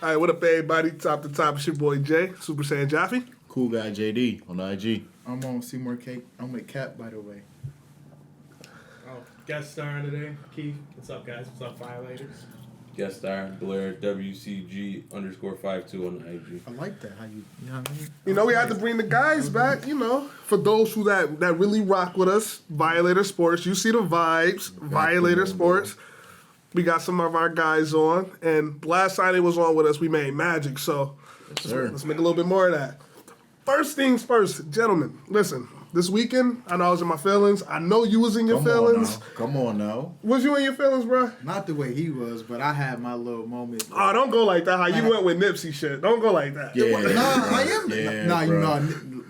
All right, what up, everybody? Top to top, it's your boy Jay, Super Saiyan Jaffe. Cool guy JD on IG. I'm on Seymour Cake. I'm with Cap, by the way. Oh, guest star today, Keith. What's up, guys? What's up, Violators? Guest star Blair WCG_52 on the IG. I like that. How you know what I mean? You know, we had to bring the guys back, you know, for those who that really rock with us. Violator Sports. You see the vibes. Violator Sports. We got some of our guys on. And last time they was on with us, we made magic. So let's make a little bit more of that. First things first, gentlemen, listen. This weekend, I know I was in my feelings. I know you was in your feelings. Come on now. Was you in your feelings, bro? Not the way he was, but I had my little moment. Oh, don't go like that. How you went with Nipsey shit. Don't go like that. Yeah. Nah, I am. Yeah, nah, bro.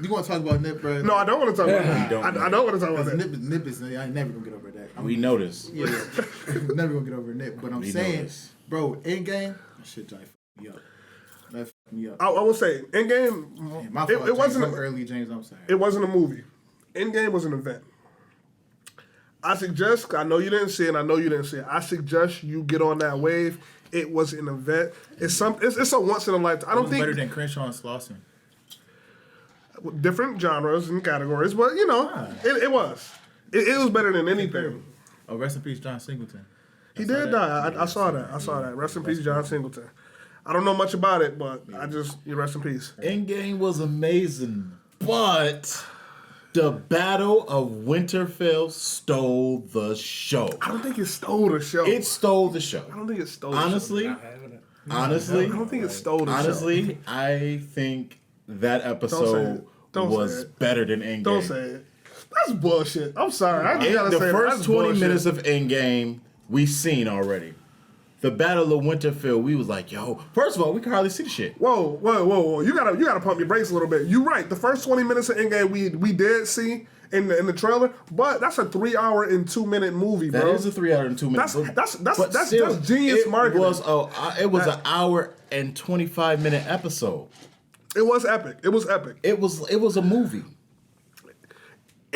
You want to talk about Nip, bro? No, I don't want to talk about that. I don't want to talk about that. Nip is. I ain't never gonna get over that. We noticed. Yeah, never gonna get over Nip. But I'm saying, bro, Endgame, that shit just fucked me up. That fucked me up. I will say, Endgame. Man, my fault, it wasn't early, James. I'm sorry. It wasn't a movie. Endgame was an event. I suggest, I know you didn't see it, I I suggest you get on that wave. It was an event. It's a once in a lifetime. I don't think better than Crenshaw and Slauson. Different genres and categories, but you know, it was. It was better than anything. Oh, rest in peace, John Singleton. He did die. I saw that. Rest in peace, John Singleton. I don't know much about it, but you rest in peace. Endgame was amazing, but the Battle of Winterfell stole the show. I don't think it stole the show. It stole the show. I don't think it stole the Honestly, show. Honestly, I don't think it stole the show. Honestly, I think that episode was better than Endgame. Don't say it. That's bullshit. I'm sorry. I gotta The say first that's 20 bullshit. minutes of Endgame, we seen already. The Battle of Winterfell, we was like, yo, first of all, we can hardly see the shit. Whoa. You gotta pump your brakes a little bit. You're right. The first 20 minutes of Endgame we did see in the trailer, but that's a 3 hour and 2 minute movie, bro. That is a 3 hour and 2 minute movie. That's genius marketing. It was an hour and 25-minute episode. It was epic. It was epic. It was a movie.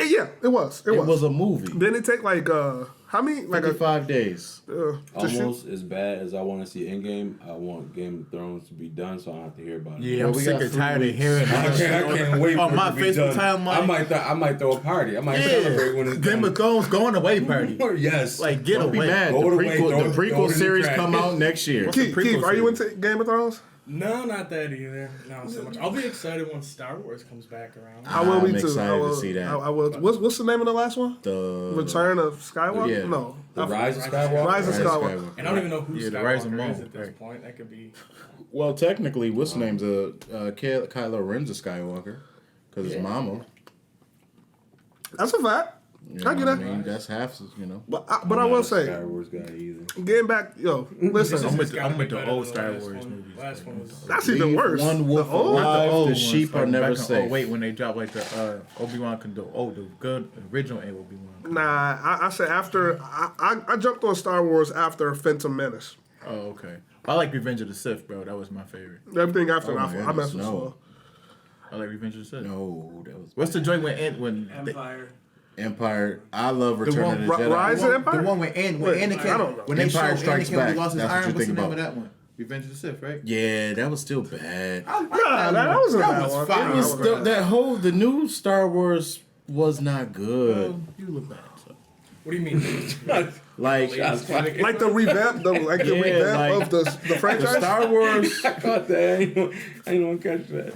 It was. It was a movie. Didn't it take like how many? Like 55 days. Almost as bad as I want to see Endgame. I want Game of Thrones to be done, so I don't have to hear about it. Yeah, I'm sick and tired of hearing I can't wait for my it to be Facebook done. timeline. I might throw a party. I might celebrate when it's Game done. of Thrones going away party. Yes. Like, get Don't be away. mad. The Throw it away. prequel, Throw the it prequel in the series trash. come out next year. Keith, are you into Game of Thrones? No, not that either. Not so much. I'll be excited when Star Wars comes back around. I will be I'm too. excited to see that. I will. What's the name of the last one? The Return of Skywalker? Yeah. No. The Rise of Skywalker. Rise of Skywalker. And I don't even know who Yeah, the Rise of Skywalker is Maul, at this right. point. That could be... Well, technically, what's the name's Kylo Ren's a Skywalker because his mama. That's a fact. You I get know that. what I mean, that's half. You know. But I I'm will not a say, Star Wars guy either. getting back, listen. I'm with gotta be the better old than Star last Wars one. movies. Last one was... That's even worse. One wolf The old- alive, old the ones, sheep are like never back in safe. 08 when they dropped like the Obi-Wan the good original Obi-Wan. Nah, I said after I jumped on Star Wars after Phantom Menace. Oh, okay. I like Revenge of the Sith, bro. That was my favorite. Everything after Oh, that, my I messed with goodness, Saw. I like Revenge of the Sith. No, that was What's the joint when Empire. Empire. I love Return one- of the Jedi. Rise of Empire? The one when Wait, I don't Anakin know. when they Empire showed Strikes Anakin Back. when he lost his That's what iron. you What's the think name of about. that one? Revenge of the Sith, right? Yeah, that was still bad. Nah, that wasn't a bad was one. fire. It was the new Star Wars was not good. Well, you look bad. So. What do you mean? Like Like the revamp, like of the the franchise. Star Wars. I caught that. I ain't gonna catch that.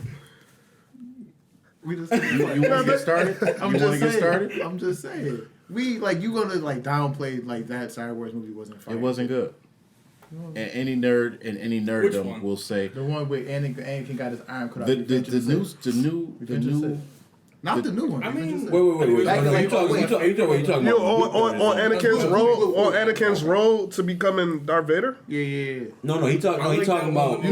We just, You want to get started? I'm You want just to get saying. started? I'm just saying. We like you gonna like downplay like that Star Wars movie wasn't fire. It wasn't good. And any nerd and any Which nerddom one? will say The one where Anakin got his iron cut out. the Revenge of Sith. new Not the new one. I mean, Wait. Like, You like, talking wait. about? You on Anakin's road to becoming Darth Vader. Yeah. No. He talking about. He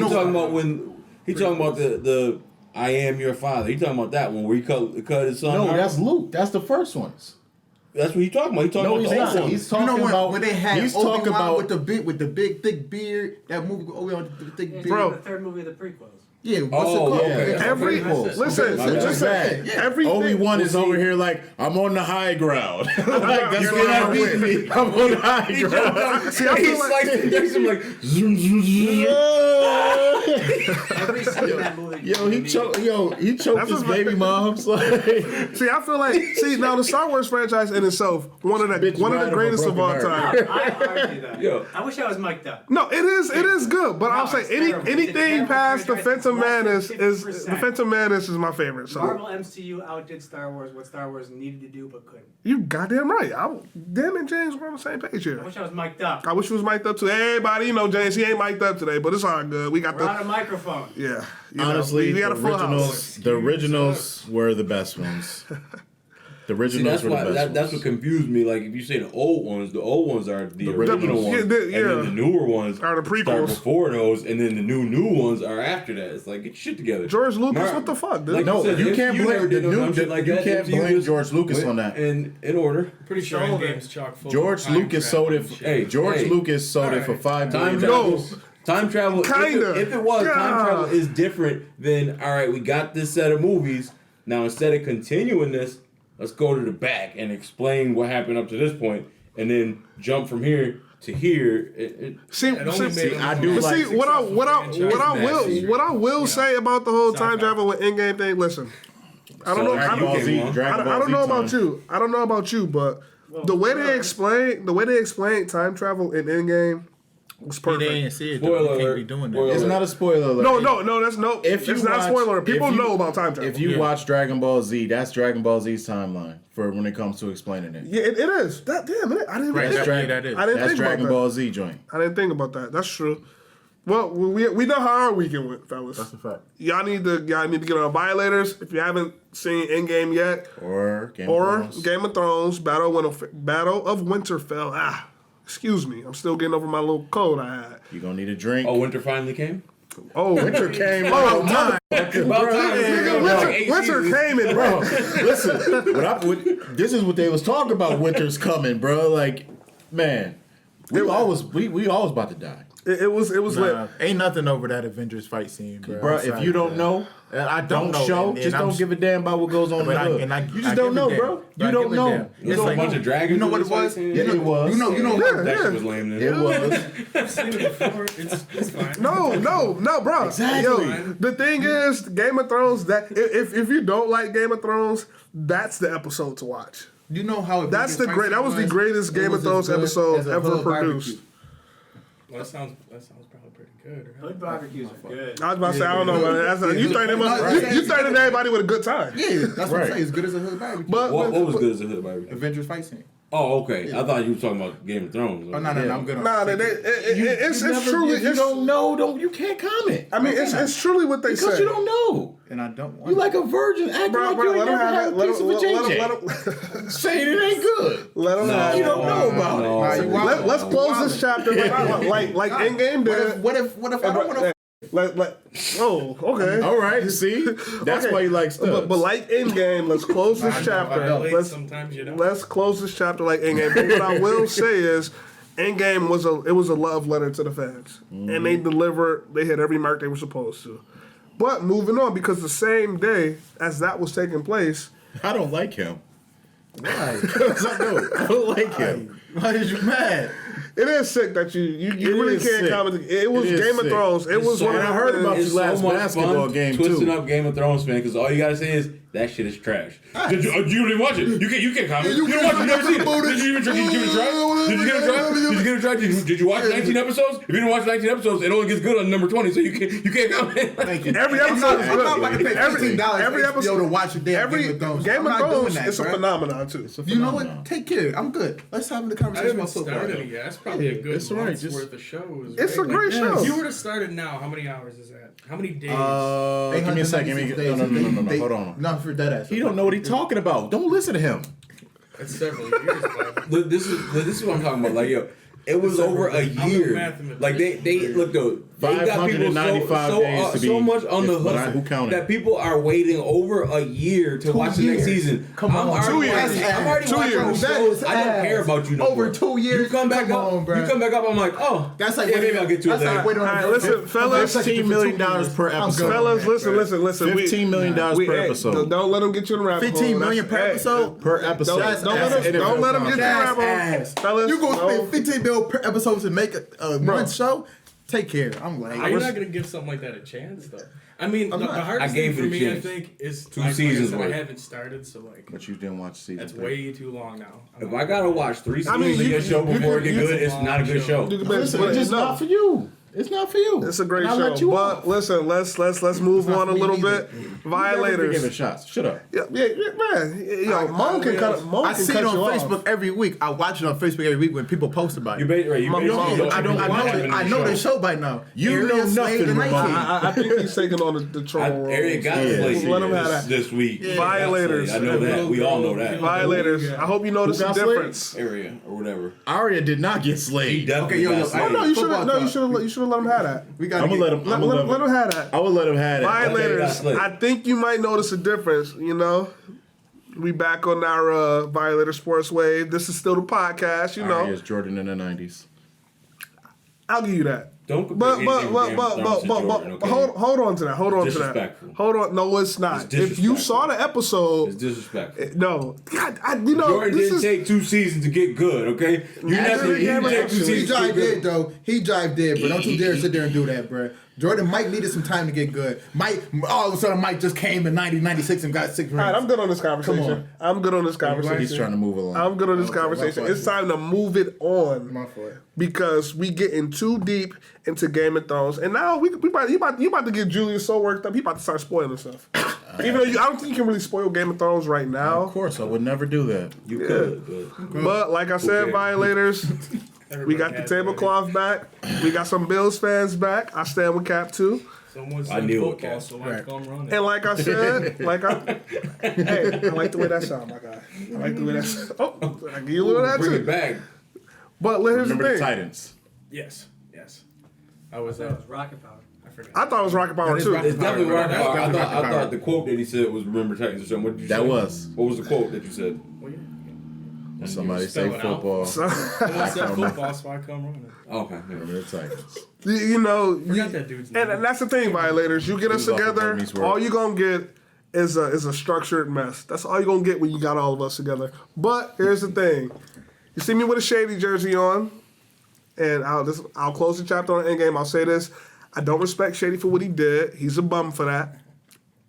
talking about when he talking about the I am your father. He talking about that one where he cut his son. No, off? that's Luke. That's the first ones. That's what he talking about. He talking No, about he's the not. old one. He's You talking know about when they had he's Obi-Wan talking about with the big thick beard. That movie with Obi-Wan with the thick beard. Bro. The third movie of the prequels. Yeah, what's it called? okay. Listen, everything. Obi-Wan is over here like, I'm on the high ground. Like, that's what I'm with. I'm on the high ground. See, I feel like like zoom, zoom, zoom. Every scene in that movie. He choked his baby moms. Like, see, I feel like now the Star Wars franchise in itself one of the greatest of all time. I argue that. Yo. I wish I was mic'd up. No, it is good, but I'll say it's terrible. It's a anything terrible past the franchise. Phantom Less than Menace is 50%. the Phantom Menace is my favorite. So Marvel MCU outdid Star Wars what Star Wars needed to do but couldn't. you goddamn right. Damn it, James, we're on the same page I here. wish I was mic'd up. I wish he was mic'd up too. Everybody, James, he ain't mic'd up today, but it's all good. We got We're on a microphone. yeah. honestly, we got a full house. the originals were the best ones. The See, originals that's were the why best that's what ones. confused me. Like if you say the old ones are the original ones, yeah, and then the newer ones Are the start prequels. before those, and then the new ones are after that. It's like get your shit together. George Lucas, Mar- what the fuck, dude? Like No, said, you if can't blame never did the no new- dumb shit like you that, can't MCU blame was- George Lucas went on that. In order. Pretty sure Sold it. Endgame's chock full. George of time Lucas sold travel it. and shit. Hey, George Lucas sold it for Alright. $5 Time billion. travel. Time travel. Kinda. If it was, God. time travel is different than all right. We got this set of movies. Now instead of continuing this, let's go to the back and explain what happened up to this point, and then jump from here to here. See, It only made I them do but like see what I Massive. will say about the whole time travel with Endgame thing. Listen, I don't know. Dragon Ball Z. I Dragon Ball I don't Z know time. about you. I don't know about you, but the way they explain time travel in Endgame was They perfect. didn't see it. Spoiler Though. You can't alert. be doing Spoiler that. It's not a spoiler alert. No, that's no. If you it's not a watch- spoiler. People if you- know about time travel. If you watch Dragon Ball Z, that's Dragon Ball Z's timeline for when it comes to explaining it. yeah, it is. That damn it. I didn't. Right, think, that- that is. I didn't That's think Dragon about Ball Z joint. that. I didn't think about that. That's true. Well, we know how our weekend went, fellas. That's a fact. Y'all need to get on Violators if you haven't seen Endgame yet, Or Game or of Thrones. Game of Thrones Battle of Winterfell. Excuse me, I'm still getting over my little cold I had. You're gonna need a drink. Oh, winter finally came. Oh, Winter came Oh, out. About time. Winter came in, bro. Listen, this is what they was talking about. Winter's coming, bro. Like, man, we always about to die, It was lit. Ain't nothing over that Avengers fight scene, bro. bro. If you don't know, I don't know, show. and just I'm don't give a damn about what goes on in But the I, hood. and I, You I just don't give know, a damn. bro. But I You don't give a know. damn. There's It's a like, bunch of dragons. you know in what this it was? fight scene? Yeah, it was. You know. That shit was lame. Then. It was. I've seen it before. It's fine. No, bro. Exactly. Yo, the thing is, Game of Thrones. That if you don't like Game of Thrones, that's the episode to watch. You know how That's Avengers the fight great. That scene was the greatest It Game of was Thrones as good episode as a ever hood produced. Well, that sounds probably pretty good. Right? Hood barbecues are good. I was about to say, I don't know, man. That's not, you think them up, Right. you think everybody with a good time. Yeah, that's what Right. I'm saying. As good as a hood barbecue. But What was good as a hood barbecue? Avengers fight scene. Oh, okay. I thought you were talking about Game of Thrones. Oh no, I'm good. On Nah, it's truly. If you don't know, you can't comment. I mean, it's truly what they Because say. you don't know. and I don't want. You like a virgin acting Bro, like bro, you ain't let 'em never have had it. a Let piece of 'em- a let 'em- JJ. Saying it ain't good. Let them have You it. don't know about it. No. Nah, you wild. Let's close this chapter like Endgame did. What if I don't want to? Oh, okay. All right, see? That's Okay. why you like stuff. But like Endgame, let's close this chapter. Late, sometimes you don't. Let's close this chapter like Endgame. But what I will say is, Endgame was a love letter to the fans, and they delivered. They hit every mark they were supposed to. But moving on, because the same day as that was taking place, I don't like him. Why? I don't like him. Why is you mad? it is sick that you It really is can't sick. comment. It was It is Game of sick. Thrones. It was one of and the I heard about It's you last so much basketball fun game twisting too. up Game of Thrones fan because all you gotta say is that shit is trash. Did you didn't watch it? You can't comment. You didn't watch it. You never seen it. Did you even try? Did you give it a try? Did you give it a try? Did you give it a try? Did you watch 19 episodes? If you didn't watch 19 episodes, it only gets good on number 20, so you can't comment. Thank you. Every episode is I'm good. not about to pay $15 Every for episode HBO to watch a damn every Game of Thrones. Game I'm of not doing Thrones that, is a bruh. phenomenon too. You know what? Take care. I'm good. Let's have the I conversation haven't about football. started it yet. That's probably a good It's all right, month's just- worth of shows. It's a right? great show. If you were to start it now, how many hours is that? How many days? Give me a second. No. Hold on. No, for that ass. He don't know what he's talking about. Don't listen to him. That's several years, but Look, this is what I'm talking about. Like, yo, it was over a I'm a year. mathematician. Like they look though. They got people 595 days to be. so much on the but hook who counted? that people are waiting over a year to watch the next season. Come on, I'm 2 years. already 2 watching years. the That shows. is I don't ass. care about you no Over more. 2 years? You come back Come up. on, bro. You come back up. I'm like, oh, That's like yeah, maybe I'll get to it that's like later. waiting on All right, a listen, girlfriend. fellas. $15 million per episode. Fellas, listen. $15 million per episode. Don't let them get you in the rabbit hole. 15 million per Hey, episode? Per episode. Don't let them get you in the That's rabbit ass. hole. Fellas, You gonna no. spend 15 mil per episode to make a one show? Take care. I'm like, You're not gonna give something like that a chance, though. I mean, the not. hardest I gave thing it for a me, I chance. think, is 2 like seasons I said, worth. I haven't started, so like But you didn't watch season that's 3. way too long now. If I gotta watch 3 I mean, seasons of your show before it get you- good, it's not a good show. You can Listen, it's just not for you. It's not for you. It's a great And I'll show. let you But off. listen, let's move on a for me little either. bit. You never Violators. give it shots. Shut up. Yeah, man. Yo, Mo can cut. Mo I can see cut it on you off. Facebook every week. I watch it on Facebook every week when people post about You it. basically Mom, I know the show by now. You Area know Slade nothing, and Ramon. 19. I think he's taking on the troll role. Area got Yeah. Slade Let him have that. this week. Violators. I know that. We all know that. Violators. I hope you notice the got Slade? difference. Area or whatever. Aria did not get He slayed. definitely Okay, yo, got yo, Oh Slade. no, you should Football have. No, talk. you should have let him have that. We gotta I'm gonna let him. Let him have that. I would let him have it. Violators. Slade. I think you might notice a difference. You know, we back on our Violator Sports wave. This is still the podcast. You know, Aria's Jordan in the 90s. I'll give you that. Don't compare anything with Game of Thrones to Jordan, okay? hold on to that. Hold on to that. Disrespectful. Hold on. No, it's not. It's If you disrespectful. saw the episode, It's disrespectful. no. God, you know, Jordan this didn't is. take 2 seasons to get good, okay? You Actually, he didn't take 2 He seasons to jive get did good. though. He jive did, bro. Don't you dare sit there and do that, bro. Jordan Mike needed some time to get good. Mike, all of a sudden, Mike just came in 90, 96 and got 6 rings. All right, I'm good on this conversation. Come on. I'm good on this conversation. He's trying to move along. I'm good on this Okay, conversation. my fault. It's time to move it on. My fault. Because we getting too deep into Game of Thrones, and now you about to get Julius so worked up. He about to start spoiling himself. Even though I don't think you can really spoil Game of Thrones right Of now. course, I would never do that. You could, but But like I said, Okay. Violators, we Everybody got the has tablecloth back. We got some Bills fans back. I stand with Cap too. Someone's I in knew it, football, Cat. so let's go and run it. And like I said, hey, I like the way that sound, my guy. I like the way that sound. Oh, I give you a little of that bring it too. back. But here's Remember the the thing. Titans. Yes. I was That was rocket power. I forgot. I thought it was Rocket Power That is too. Rocket It's definitely Power. Rocket That's Power. I definitely thought, Rocket I Power. thought the quote that he said was "Remember Titans" or something. What did you That say? was. What was the quote that you said? Well, yeah. Somebody spell say it out. football. Someone said football, so I come running. Okay. Remember the Titans. You know, Forgot that dude's name. and that's the thing, Violators. You get us was off of together, Hermes World. all you gonna get is a structured mess. That's all you gonna get when you got all of us together. But here's the thing: you see me with a Shady jersey on, and I'll close the chapter on Endgame. I'll say this: I don't respect Shady for what he did. He's a bum for that,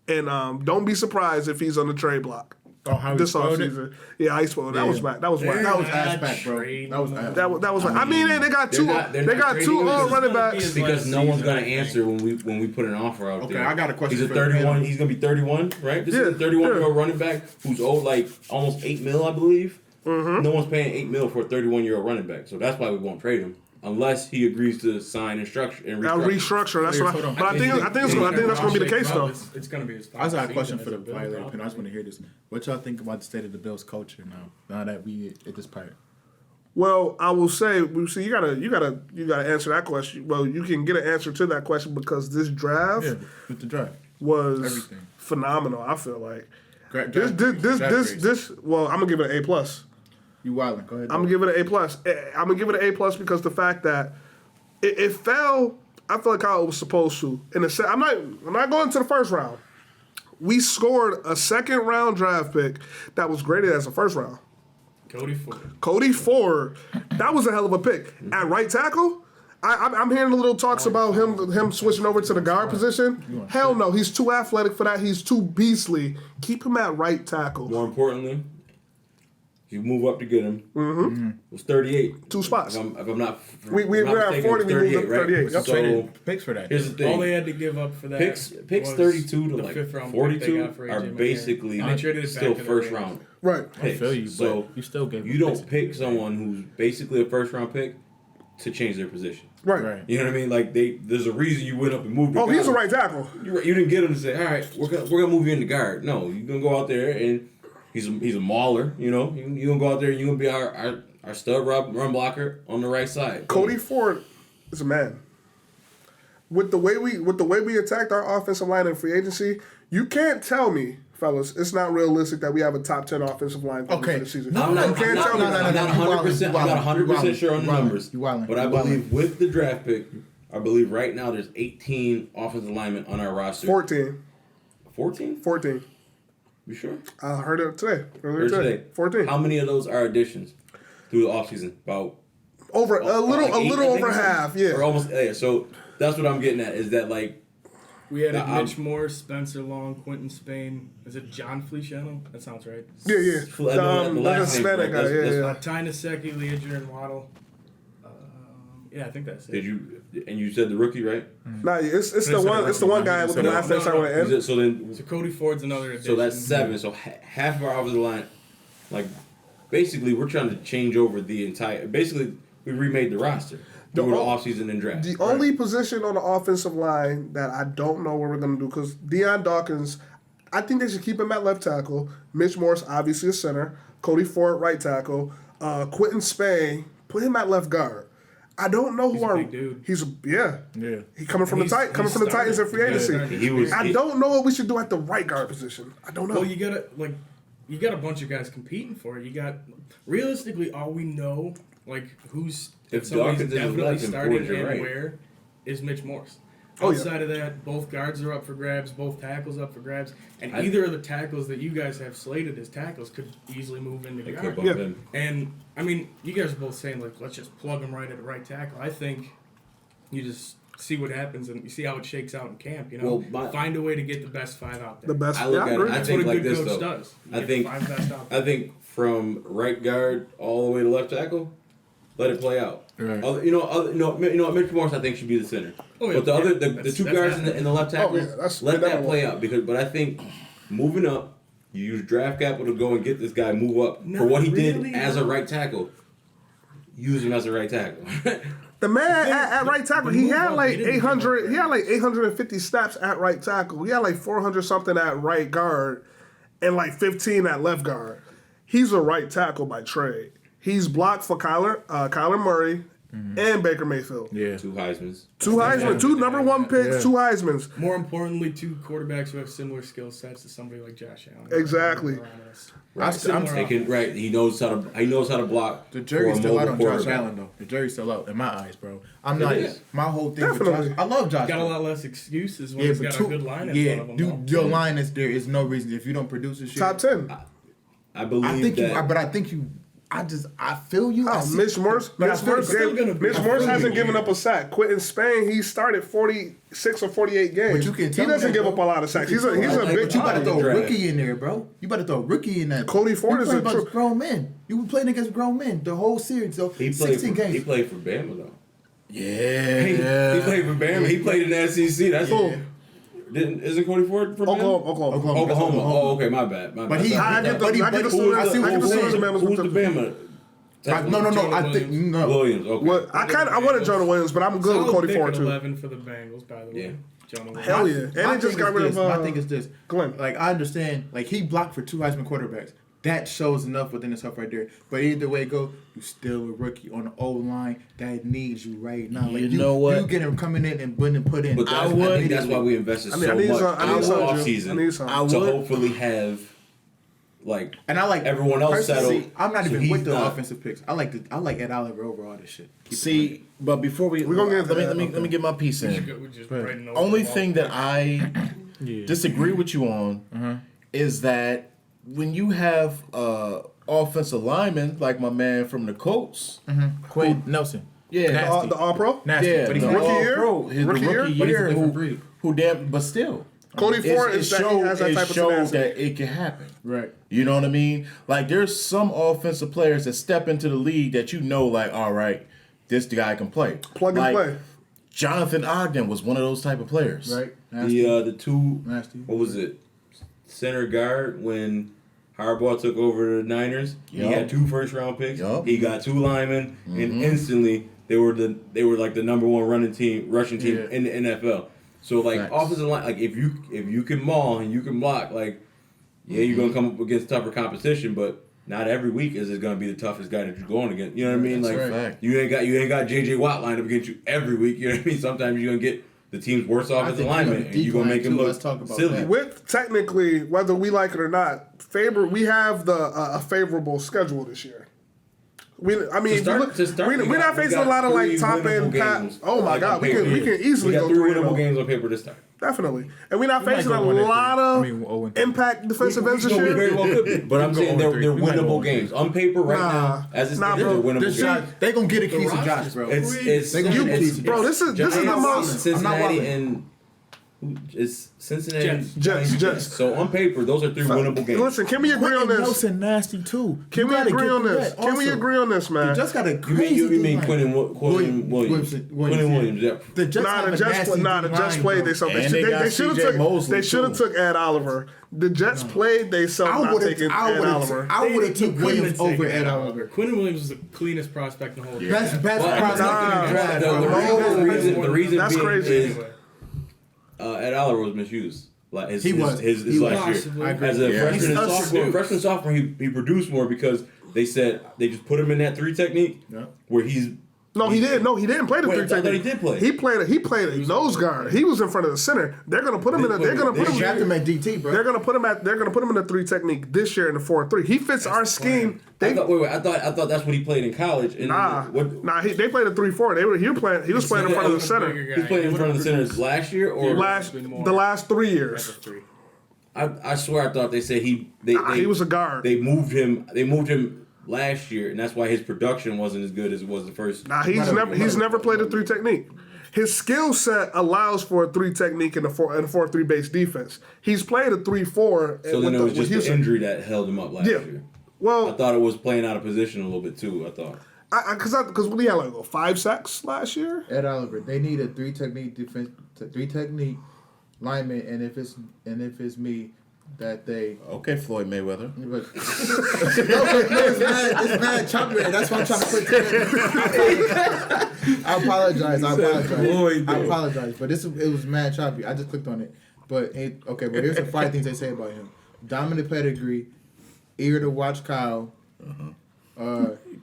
and don't be surprised if he's on the trade block Oh, how he this spoiled it? offseason. Yeah, I spoiled. That was whack. That was whack. That was They're ass not back, bro. trading That was him. ass. That was. I mean, they got two. they're They not got trading two him because running it's gonna be backs. his Because last no one's season, gonna I think. answer when we put an offer out Okay, there. I got a question He's a for 31. him. He's gonna be 31, right? This Yeah, is a 31-year-old yeah. running back who's owed like almost $8 million, I believe. No one's paying $8 million for a 31-year-old running back, so that's why we won't trade him unless he agrees to sign and structure and I'll restructure. restructure. That's Hold what. on. But I think that's gonna be the case though. It's gonna be his I just got a final question season for the as a Bill, Violator probably. Pin. I just want to hear this. What y'all think about the state of the Bills culture now that we at this part? Well, I will say, you gotta answer that question. Well, you can get an answer to that question because this draft Yeah, with the draft. was Everything. phenomenal. I feel like Draft this. Well, I'm gonna give it an A+. You wildin'. Go ahead. I'm gonna give it an A+. I'm gonna give it an A+ because the fact that it fell, I feel like how it was supposed to. I'm not going to the first round. We scored a second round draft pick that was graded as a first round. Cody Ford, that was a hell of a pick. At right tackle, I'm hearing a little talks about him switching over to the guard position. Hell no, he's too athletic for that. He's too beastly. Keep him at right tackle. More importantly, if you move up to get him, it was 38. 2 spots. If I'm not, We're at 40, we moved up to 38. Yep. So picks for that. here's the thing. All they had to give up for that Picks was 32 to the like fifth-round pick they 42 got for are AJ McCarron. basically And they traded it still back in the first range. round Right. picks. feel you, So but you still gave you them don't picks. pick someone who's basically a first round pick to change their position. Right. Right. You know what I mean? Like there's a reason you went up and moved. Oh, he's a guard. right tackle. You didn't get him to say, all right, we're gonna move you in the guard. No, you're gonna go out there and he's a mauler. You know, you're gonna go out there and you're gonna be our stud run blocker on the right side. Cody Ford is a man. with the way we attacked our offensive line in free agency, you can't tell me, fellas, it's not realistic that we have a top 10 offensive line for the season. I'm not you can't tell me that. I'm not 100%. I'm not 100% sure on the numbers. You wildin'. But I believe with the draft pick, I believe right now there's 18 offensive linemen on our roster. 14. 14? 14. You sure? I heard it earlier Or today. 14. How many of those are additions through the offseason? About Over a little like 8, over half, yeah. Or almost. Yeah. So that's what I'm getting at. Is that like We had Mitch Morse, Spencer Long, Quentin Spain. Is it John Feliciano? That sounds right. Yeah. the last name, Hispanic guy, yeah. Tyna Secchi, Leadger, and Waddle. Yeah, I think that's it. did you? And you said the rookie, right? Nah, it's the one guy with the last name starting with Is N. it, so then, So Cody Ford's another addition. so that's 7. So half of our offensive line, like basically, we're trying to change over the entire. Basically, we remade the roster through the offseason and draft. The only position on the offensive line that I don't know what we're gonna do, because Deion Dawkins, I think they should keep him at left tackle. Mitch Morse, obviously a center. Cody Ford, right tackle. Quentin Spain, put him at left guard. I don't know He's who a our. big dude. He's Yeah. he coming from the Titans in free agency. I don't know what we should do at the right guard position. I don't know. Well, you got a bunch of guys competing for it. You got realistically all we know, who's If somebody's Dawkins is definitely left and started Ford, you're and right. where is Mitch Morse. Oh, yeah. Outside of that, both guards are up for grabs, both tackles up for grabs, and I- either of the tackles that you guys have slated as tackles could easily move into They guard. could bump him. And I mean, you guys are both saying let's just plug him right at the right tackle. I think you just see what happens and you see how it shakes out in camp. Find a way to get the best 5 out there. the best. I look I at agree. it. I That's think what a like good this coach though. does. You I get think. the 5 best out there. I think from right guard all the way to left tackle, let it play out. Right. Mitch Morse I think should be the center. Oh, yeah. But the That's- two that's guards happening. in the left tackle, yeah, let that that play out but I think moving up, you use draft capital to go and get this guy move up for what he did as a right tackle. Use him as a right tackle. The man at right tackle, he had move like up, he didn't 800. move up. He had like 850 snaps at right tackle. He had like 400 something at right guard, and like 15 at left guard. He's a right tackle by trade. He's blocked for Kyler Murray and Baker Mayfield. Yeah. 2 Heismans. 2 Heisman, 2 number 1 picks, 2 Heismans. More importantly, 2 quarterbacks who have similar skill sets to somebody like Josh Allen. Exactly. Right. Similar Right. He knows how to block. The jury's for a still out mobile on Josh quarterback. Allen, though. The jury's still out in my eyes, bro. I'm not. is. My whole thing with Definitely. Josh. I love Josh. Got a though. lot less excuses when Yeah, he's but got two, a good line in yeah, front of him. your line is there is no reason if you don't produce this shit. Top 10. I believe I think that. you, but I think you. I feel you. I Oh, see- Mitch Morse. but I Mitch feel- Morse, still gonna be- Mitch I Morse feel hasn't you. given up a sack. Quentin Spain, he started 46 or 48 games. But you can he tell me doesn't that, give bro. up a lot of sacks. He's a Like, big but you better body. throw a Draft. rookie in there, bro. You better throw a rookie in that. Cody Ford You is play a against true- grown men. You were playing against grown men the whole series, though. he played 16 for, games. He played for Bama though. Yeah. He played for Bama. He played in the SEC. That's Cool. Isn't Cody Ford from Oklahoma. Oklahoma. Oh, okay, my bad. But he- Sorry. I get the But he- I get the but who- I see Steelers. I get the who's- Steelers and Bama's Who's with the the Bama? No. I think no. Williams. Okay. What I wanted Jordan Williams, but I'm good with Solid Cody pick Ford at too. 11 for the Bengals, by the way. Yeah. Jonah Williams. Hell yeah. And My they just thing got is rid of this. My thing is this. Glenn. Like I understand, like he blocked for 2 Heisman quarterbacks. That shows enough within itself right there. But either way it go, you still a rookie on the old line that needs you right now. Like You know what? You get him coming in and put in. But I think that's why we invested I need so much some- I need in the some, Joe. offseason I need some. I to would- hopefully have like And I like everyone else personally, settled. I'm not so even he's with the not- offensive picks. I like Ed Oliver over all this shit. Keep it See, but before we We're gonna get into let me that. let me get my piece in. We're just writing over Only the wall. thing that I disagree with you on is that when you have offensive linemen like my man from the Colts, Quinn Nelson. yeah, Nasty. The All-Pro? Nasty, yeah, but he's the not. Rookie all year? pro, his Rookie year? rookie But he's a year, different breed. who damn, but still, Cody Ford is that he has that type of showed tenacity. that it can happen. Right. You know what I mean? Like there's some offensive players that step into the league that you know, like, all right, this guy can play. Plug and Like, play. Jonathan Ogden was one of those type of players. Right. Nasty. The two Nasty. what was it? Center guard when Harbaugh took over the Niners. He Yup. had 2 first-round picks. Yup. He got 2 linemen, and instantly they were like the number 1 rushing team Yeah. in the NFL. So like Facts. offensive line, like if you can maul and you can block, like you're gonna come up against tougher competition, but not every week is it gonna be the toughest guy that you're going against. You know what I mean? That's Like right. you ain't got JJ Watt lined up against you every week. You know what I mean? Sometimes you're gonna get the team's worst offensive lineman, and you're gonna make him look silly. that. With technically, whether we like it or not, we have a favorable schedule this year. We're not facing a lot of like top end. Oh my God, we can easily go 3 winnable games on paper this time. Definitely, and we're not facing a lot of impact defensive ends this We year. very well could be, but I'm saying they're winnable games on paper right now. As it's they're winnable games. They gonna get a piece of Josh, bro. Bro, this is the most. Cincinnati and it's Cincinnati Jets. So on paper, those are 3 winnable games. Listen, can we agree on this? Nelson nasty too. Can we agree on this? Can we agree on this, man? The Jets got a You crazy. mean Quentin Williams? Quentin Williams. Yep. The Jets the Jets played. They should have took Ed Oliver. The Jets played. They not taking Ed Oliver. I would have took Williams over Ed Oliver. Quentin Williams was the cleanest prospect in the whole year. Best prospect in the draft. The reason that's being crazy. is Ed Oliver was misused. Like his last year. As a freshman sophomore, he produced more because they said they just put him in that 3 technique where he's. No, he didn't. No, he didn't play the 3 technique. I thought he did play. He played a nose guard. He was in front of the center. They're gonna put him in. They're gonna put him. Draft him at DT, bro. They're gonna put him in the 3 technique this year in the 4-3. He fits our scheme. I thought that's what he played in college. And they played a 3-4. He was playing in front of the center. He played in front of the center last year or the last 3 years. I swear I thought they said he was a guard. They moved him last year, and that's why his production wasn't as good as it was the first. He's never played a 3 technique. His skill set allows for a 3 technique in a 4-3 base defense. He's played a 3-4. So then it was just the injury that held him up last year. Well, I thought it was playing out of position a little bit too. I thought because we had like 5 sacks last year. Ed Oliver, they need a 3 technique defense, 3 technique lineman, and if it's me. That they Floyd Mayweather. But, it's mad choppy. That's why I'm trying to put together. I apologize. But it was mad choppy. I just clicked on it. But here's the 5 things they say about him: dominant pedigree, eager to watch Kyle,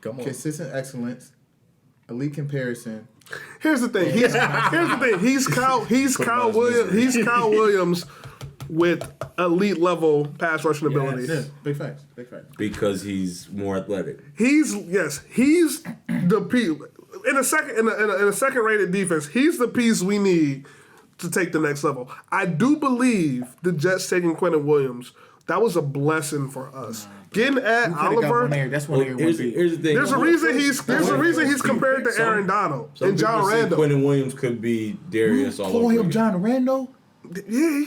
consistent excellence, elite comparison. Here's the thing. He's Kyle Williams with elite level pass rushing ability. Yeah, big facts. because he's more athletic. He's the piece in a second rated defense. He's the piece we need to take the next level. I do believe the Jets taking Quentin Williams. That was a blessing for us. Getting at Oliver. That's what here's the thing. There's a reason he's compared to Aaron Donald and John Randall. Quentin Williams could be Darius all Call over him again. John Randall. Yeah,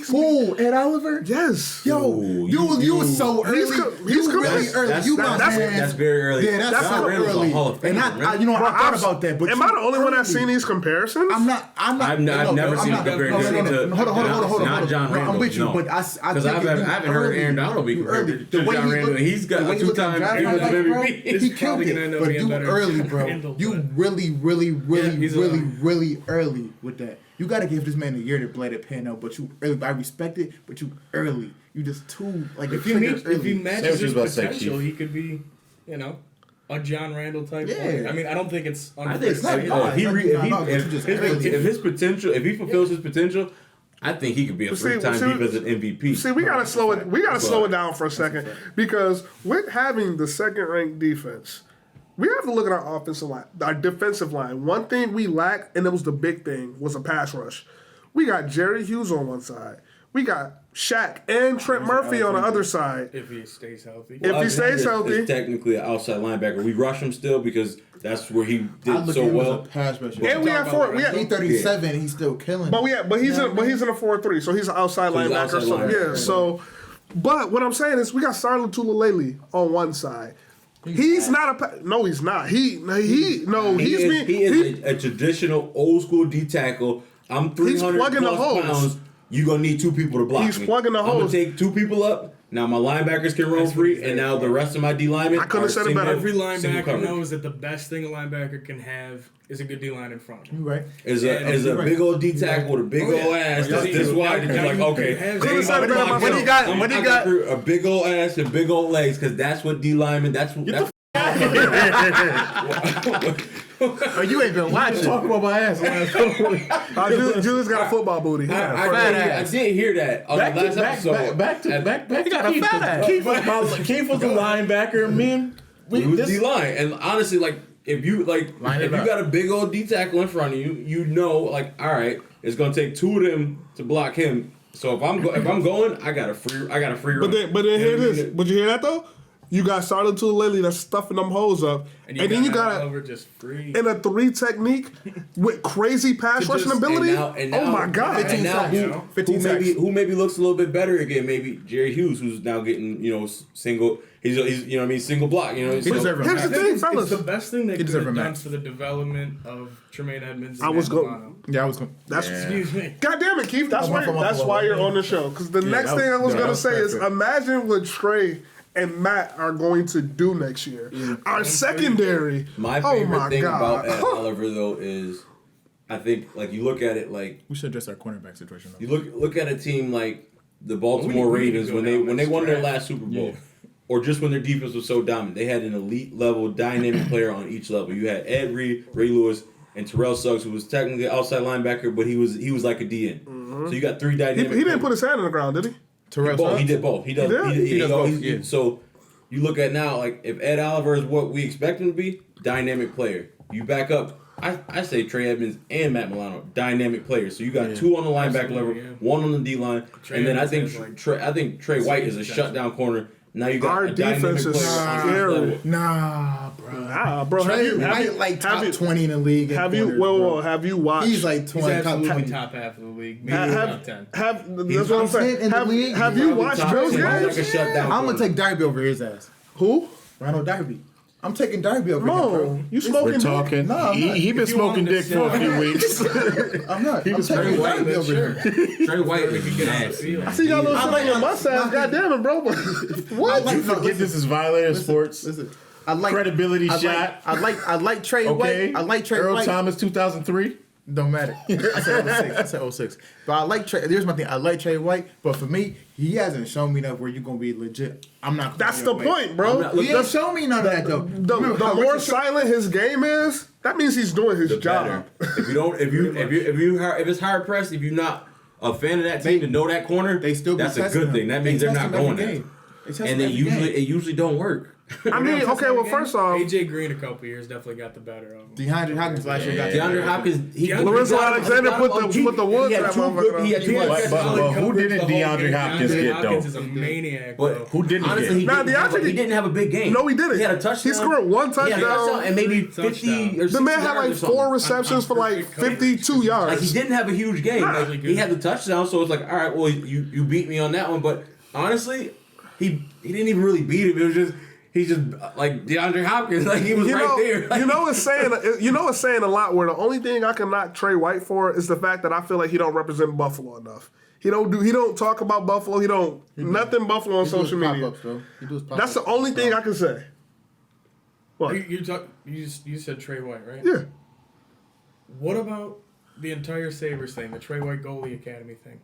Ed Oliver. Yes. Yo, you was so early. He's really early. That's very early. Yeah, that's so early. And I thought about that. But am I the only one that's seen these comparisons? I've never seen a comparison to not John Randall. I'm with you, but I haven't heard Aaron Donald be compared to John Randall. He's got a 2-time MVP. He killed it, but you early, bro. You really early with that. You got to give this man a year to play the piano, but you early. I respect it, but you early. You just too like if he matches his potential, he could be, a John Randall type player. I mean, I don't think it's. If he fulfills his potential, I think he could be a 3-time defensive MVP. See, we gotta slow it down for a second because with having the second ranked defense. We have to look at our offensive line, our defensive line. One thing we lacked, and it was the big thing, was a pass rush. We got Jerry Hughes on one side. We got Shaq and Trent Murphy on the other side. If he stays healthy. He's technically an outside linebacker. We rush him still because that's where he did so well. Pass rusher. And we have 37. He's still killing. But he's in a 4-3, so he's an outside linebacker. But what I'm saying is we got Starlin Tulalele on one side. He's not he's not. He is a traditional old school D tackle. I'm 300 plus pounds. You're going to need 2 people to block me. He's plugging the holes. I'm going to take 2 people up. Now my linebackers can roam free, and now the rest of my D linemen. I couldn't have said it better. Every linebacker knows that the best thing a linebacker can have is a good D line in front of him. Right. Is a big old D tackle with a big old ass. This wide. You're like, okay. What he got? A big old ass and big old legs, because that's what D linemen. That's Oh, you ain't been watching. Talk about my ass last Julius got a football booty. I did hear that on the last episode. Back to He got a fat ass. Keith was a linebacker. Man, He was D-line, and honestly, like if you got a big old D tackle in front of you, you know, like all right, it's gonna take two of them to block him. So if I'm going, I got a free run. But then here it is. But you hear that though? You got Charlotte Tulele that's stuffing them holes up, and then you got just free in a 3 technique with crazy pass rushing ability. And now, oh my god! 15 sacks. Who maybe looks a little bit better again? Maybe Jerry Hughes, who's now getting single. He's you know what I mean, single block. You know, He deserves a here's the match. thing, it's fellas. the best thing they He could deserve have a done max. for the development of Tremaine Edmonds. And I was Matt go- Milano. Yeah, I was going. That's Excuse me. God damn it, Keith. That's why you're on the show. Because the next that thing I was that gonna was say is, perfect. imagine what Trey and Matt are going to do next year. Our secondary. My oh favorite my thing god. about Ed Oliver though is, I think like you look at it like We should address our cornerback situation. Though. you look at a team like the Baltimore we need to Ravens go when down they this won their track. last Super Bowl. Or just when their defense was so dominant, they had an elite level dynamic player on each level. You had Ed Reed, Ray Lewis, and Terrell Suggs, who was technically an outside linebacker, but he was like a DN. So you got 3 dynamic. He didn't put his hand on the ground, did he? Terrell He did both. He does. He does both, So you look at now, like if Ed Oliver is what we expect him to be, dynamic player. You back up. I say Trey Edmonds and Matt Milano, dynamic players. So you got 2 on the linebacker level, 1 on the D line, and then I think Trey White is a shutdown corner. Now you got Our a dynamic defense is player on each scary. level. Nah, bro. Nah, bro. Trey White like top 20 in the league. Have you? Have you watched? He's like He's 20, top absolutely 20. top half of the league. Maybe top 10. That's what I'm saying. in the league. Have you watched Top Bill's 10, games? like a shutdown I'm gonna corner. take Darby over his ass. Who? Ronald Darby. I'm taking Darby over him, Mo, bro. you smoking? We're talking. No, I'm not. He been If you smoking wanted dick to for a say- few weeks. I'm not. I'm was taking Trey White, Darby over him. Trey White We could get on the nasty. field. I see y'all little I shit like on your him. mustache. God damn it, bro. What? You forget this is Violator Sports. Listen, I like Credibility I shot. I like Trey Okay. White. I like Trey Earl White. Thomas 2003. Don't matter. I said 06. But I like Trey. Here's my thing. I like Trey White, but for me, he hasn't shown me that where you're gonna be legit. I'm not. That's the point, bro. He ain't shown me none of that though. The more silent his game is, that means he's doing his job. If it's hard pressed, if you're not a fan of that team to know that corner, They still be that's a testing good him. thing. That They means they're test not him every going game. there. They test And him they every game. usually don't work. I mean, okay, well, first off, AJ Green a couple years definitely got the better of him. DeAndre Hopkins last year got DeAndre Hopkins, Lorenzo Alexander put the woods He had that two motherfucker good. up. He had two But- good. but who didn't The whole DeAndre game. Hopkins DeAndre get, Hopkins though? is a maniac, But bro. Who didn't honestly, he get? didn't have a big game. No, he didn't. He had a touchdown. He scored one He had a touchdown touchdown. and maybe Touchdown. 50 or 60 The man had like yards or 4 something. receptions for like perfect coverage. 52 Like yards. he didn't have a huge game. Nah. Like, he had the touchdown, so it's like, all right, well, you beat me on that one. But honestly, he didn't even really beat him. It was just he's just like DeAndre Hopkins, like he was right there. Like, it's saying a lot. Where the only thing I can knock Trey White for is the fact that I feel like he don't represent Buffalo enough. He don't talk about Buffalo. He don't nothing Buffalo on social media. That's the only thing I can say. What? You said Trey White, right? Yeah. What about the entire Sabres thing, the Trey White goalie academy thing?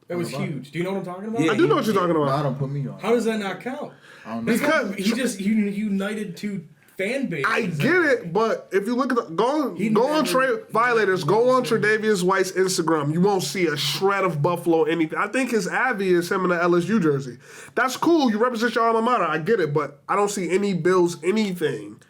That was huge. Do you know what I'm talking about? Yeah, I do know what you're talking I about. don't put me on. How does that not count? I don't know. Because He united two fan bases. I get it, but if you look at go on never- Trey Violators, go on Tre'Davious White's Instagram. You won't see a shred of Buffalo anything. I think his Abbey is him in the LSU jersey. That's cool. You represent your alma mater. I get it, but I don't see any Bills anything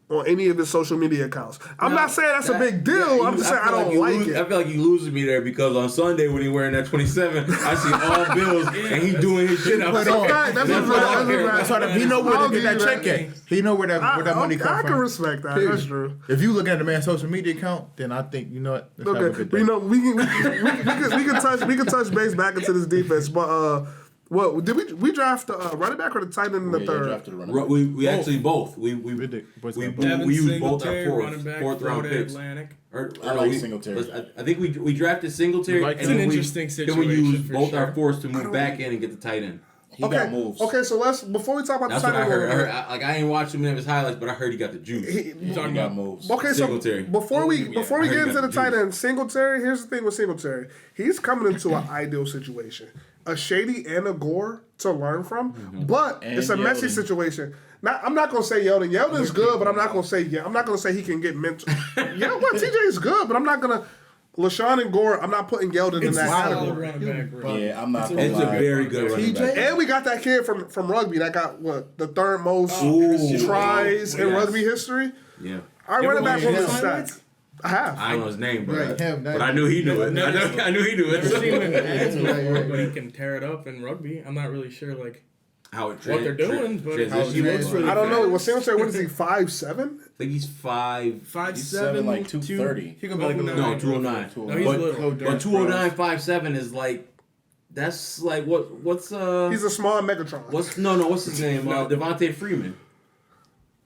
on any of his social media accounts. I'm not saying that's a big deal. I'm just saying I don't like it. I feel like you losing me there because on Sunday when he wearing that 27, I see all Bills and he doing his shit up. Put on. That's That's what what I I'm care. That's why he know where I'll to get that give you check that. at. He know where that money come I from. can respect that. Period. That's true. If you look at the man's social media account, then I think you know what. Let's have a Okay, good but day. you know we can touch base back into this defense, but what did we draft the running back or the tight end in the third? We actually both. We Devin used both our Singletary, running back, fourth round Florida picks. Atlantic. I like Singletary. I think we drafted Singletary. Like and It's an then interesting Then we situation used for both sure. our fours to move back in and get the tight end. He got moves. Okay, so let's before we talk about That's the what tight I end. heard. I ain't watched him in his highlights, but I heard he got the juice. You talking He got about moves. Okay, so Singletary. before we get I heard he into got the the tight juice. end, Singletary. Here's the thing with Singletary. He's coming into an ideal situation. A Shady and a Gore to learn from, but And it's a messy Yeldon. situation. I'm not gonna say Yeldon. Yeldon's good, but I'm not gonna say I'm not gonna say he can get mental. Yeah, well, TJ is good, but I'm not gonna. LaShawn and Gore, I'm not putting Yeldon in that category. Yeah, I'm not. It's a very good running back. And we got that kid from rugby that got what the third most tries in rugby history. Yeah. Our running back from the stats. I have. I don't know his name, Right, but I knew he knew it. I knew he knew it. Never seen him in ads before, but he can tear it up in rugby. I'm not really sure how it what they're doing, but he looks really I don't know. Well, Singletary, what is he? 5'7"? I think he's 5'7", like 230. He gonna be like No, 209. No, he's little. But 209, 5'7" is like that's like what's He's a small Megatron. what's his name? Devontae Freeman.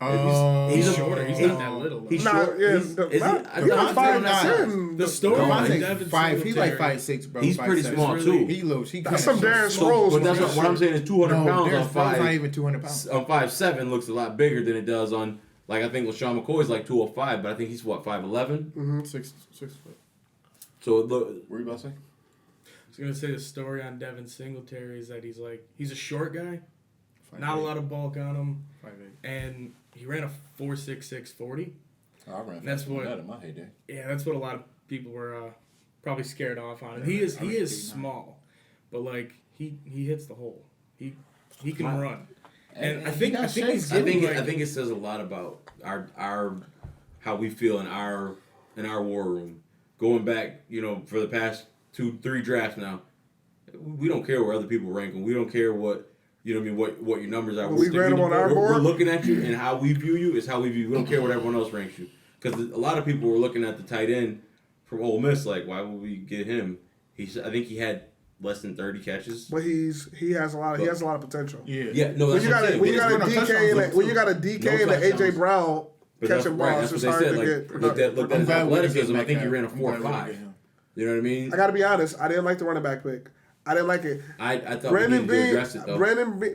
He's shorter. He's not that little. Though. He's Nah, short. yeah, He's 5'10". The story Devontae behind Devin 5. He's like Singletary- 5'6", bro. He's pretty 5'7". small really- too. He lows. He That's kinda some Darren short. Sproles. But that's what I'm saying is 200 No, pounds Darren on Sproles not 5 even 200 pounds. on 5'7" looks a lot bigger than it does on like I think LaShawn McCoy's like 205, but I think he's what 5'11". 6 foot. So look, What were you about to say? I was gonna say the story on Devin Singletary is that he's a short guy, not a lot of bulk on him, 5'8". and he ran a 4.66 40. I ran That's what- that in my heyday. Yeah, that's what a lot of people were probably scared off on. And he is small, but like he hits the hole. He can run, and I think he's getting I think it says a lot about our how we feel in our war room. Going back, for the past 2-3 drafts now, we don't care where other people rank them. We don't care what what your numbers are. We ran them on our board. We're looking at you, and how we view you is how we view you. We don't care what everyone else ranks you. Because a lot of people were looking at the tight end from Ole Miss, like, why would we get him? I think he had less than 30 catches. But he has a lot of potential. Yeah, no, When that's you got what I'm saying. a DK and an AJ Brown But that's catching right. balls, That's it's what they hard said. to Like, get. looked at his glad we didn't athleticism. get I think he Metcalf. ran a I'm glad we didn't 4.5. get him. You know what I mean? I got to be honest. I didn't like the running back pick. I didn't like it. I thought Brandon we needed to Bean, address it though.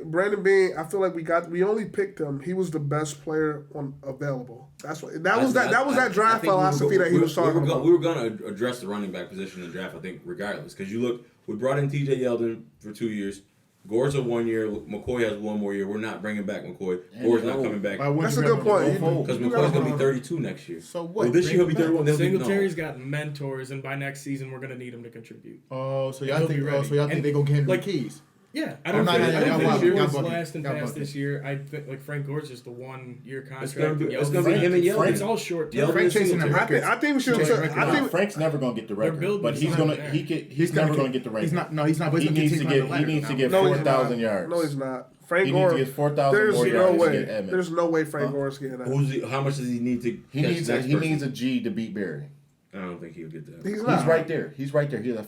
Brandon Bean. I feel like we only picked him. He was the best player available. That was that draft philosophy that he was talking about. We were going to address the running back position in the draft, I think, regardless. Because you look, we brought in TJ Yeldon for 2 years. Gore's a 1 year. McCoy has 1 more year. We're not bringing back McCoy. Gore's not coming back. That's a good point. Because McCoy's going to be 32 next year. So what? Well, this year he'll be 31. Singletary's got mentors, and by next season we're gonna need him to contribute. Oh, so y'all He'll think? be ready. So y'all think And, they gonna get him like, the keys? Yeah, I I'm don't not- think y'all this year was bugging. last and Y'all past bugging. this year. I think like Frank Gore's just a 1 year contract. It's gonna be Yeldon's him and Yeldon. It's all short term. Yeldon Frank chasing them records. I think we should. I think Frank's never gonna get the record, building but he's something gonna there. he's never gonna get the record. He's not. No, he's not. But He he's needs to get no, he's 4,000 not. yards. No, he's not. Frank He Gore. needs to get 4,000 There's more no yards to way. get Emmett. There's no way Frank Gore's getting that. How much does he need to? He catch needs the next he person? needs a G to beat Barry. I don't think he'll get that. He's not. He's right there. He's right there. He's at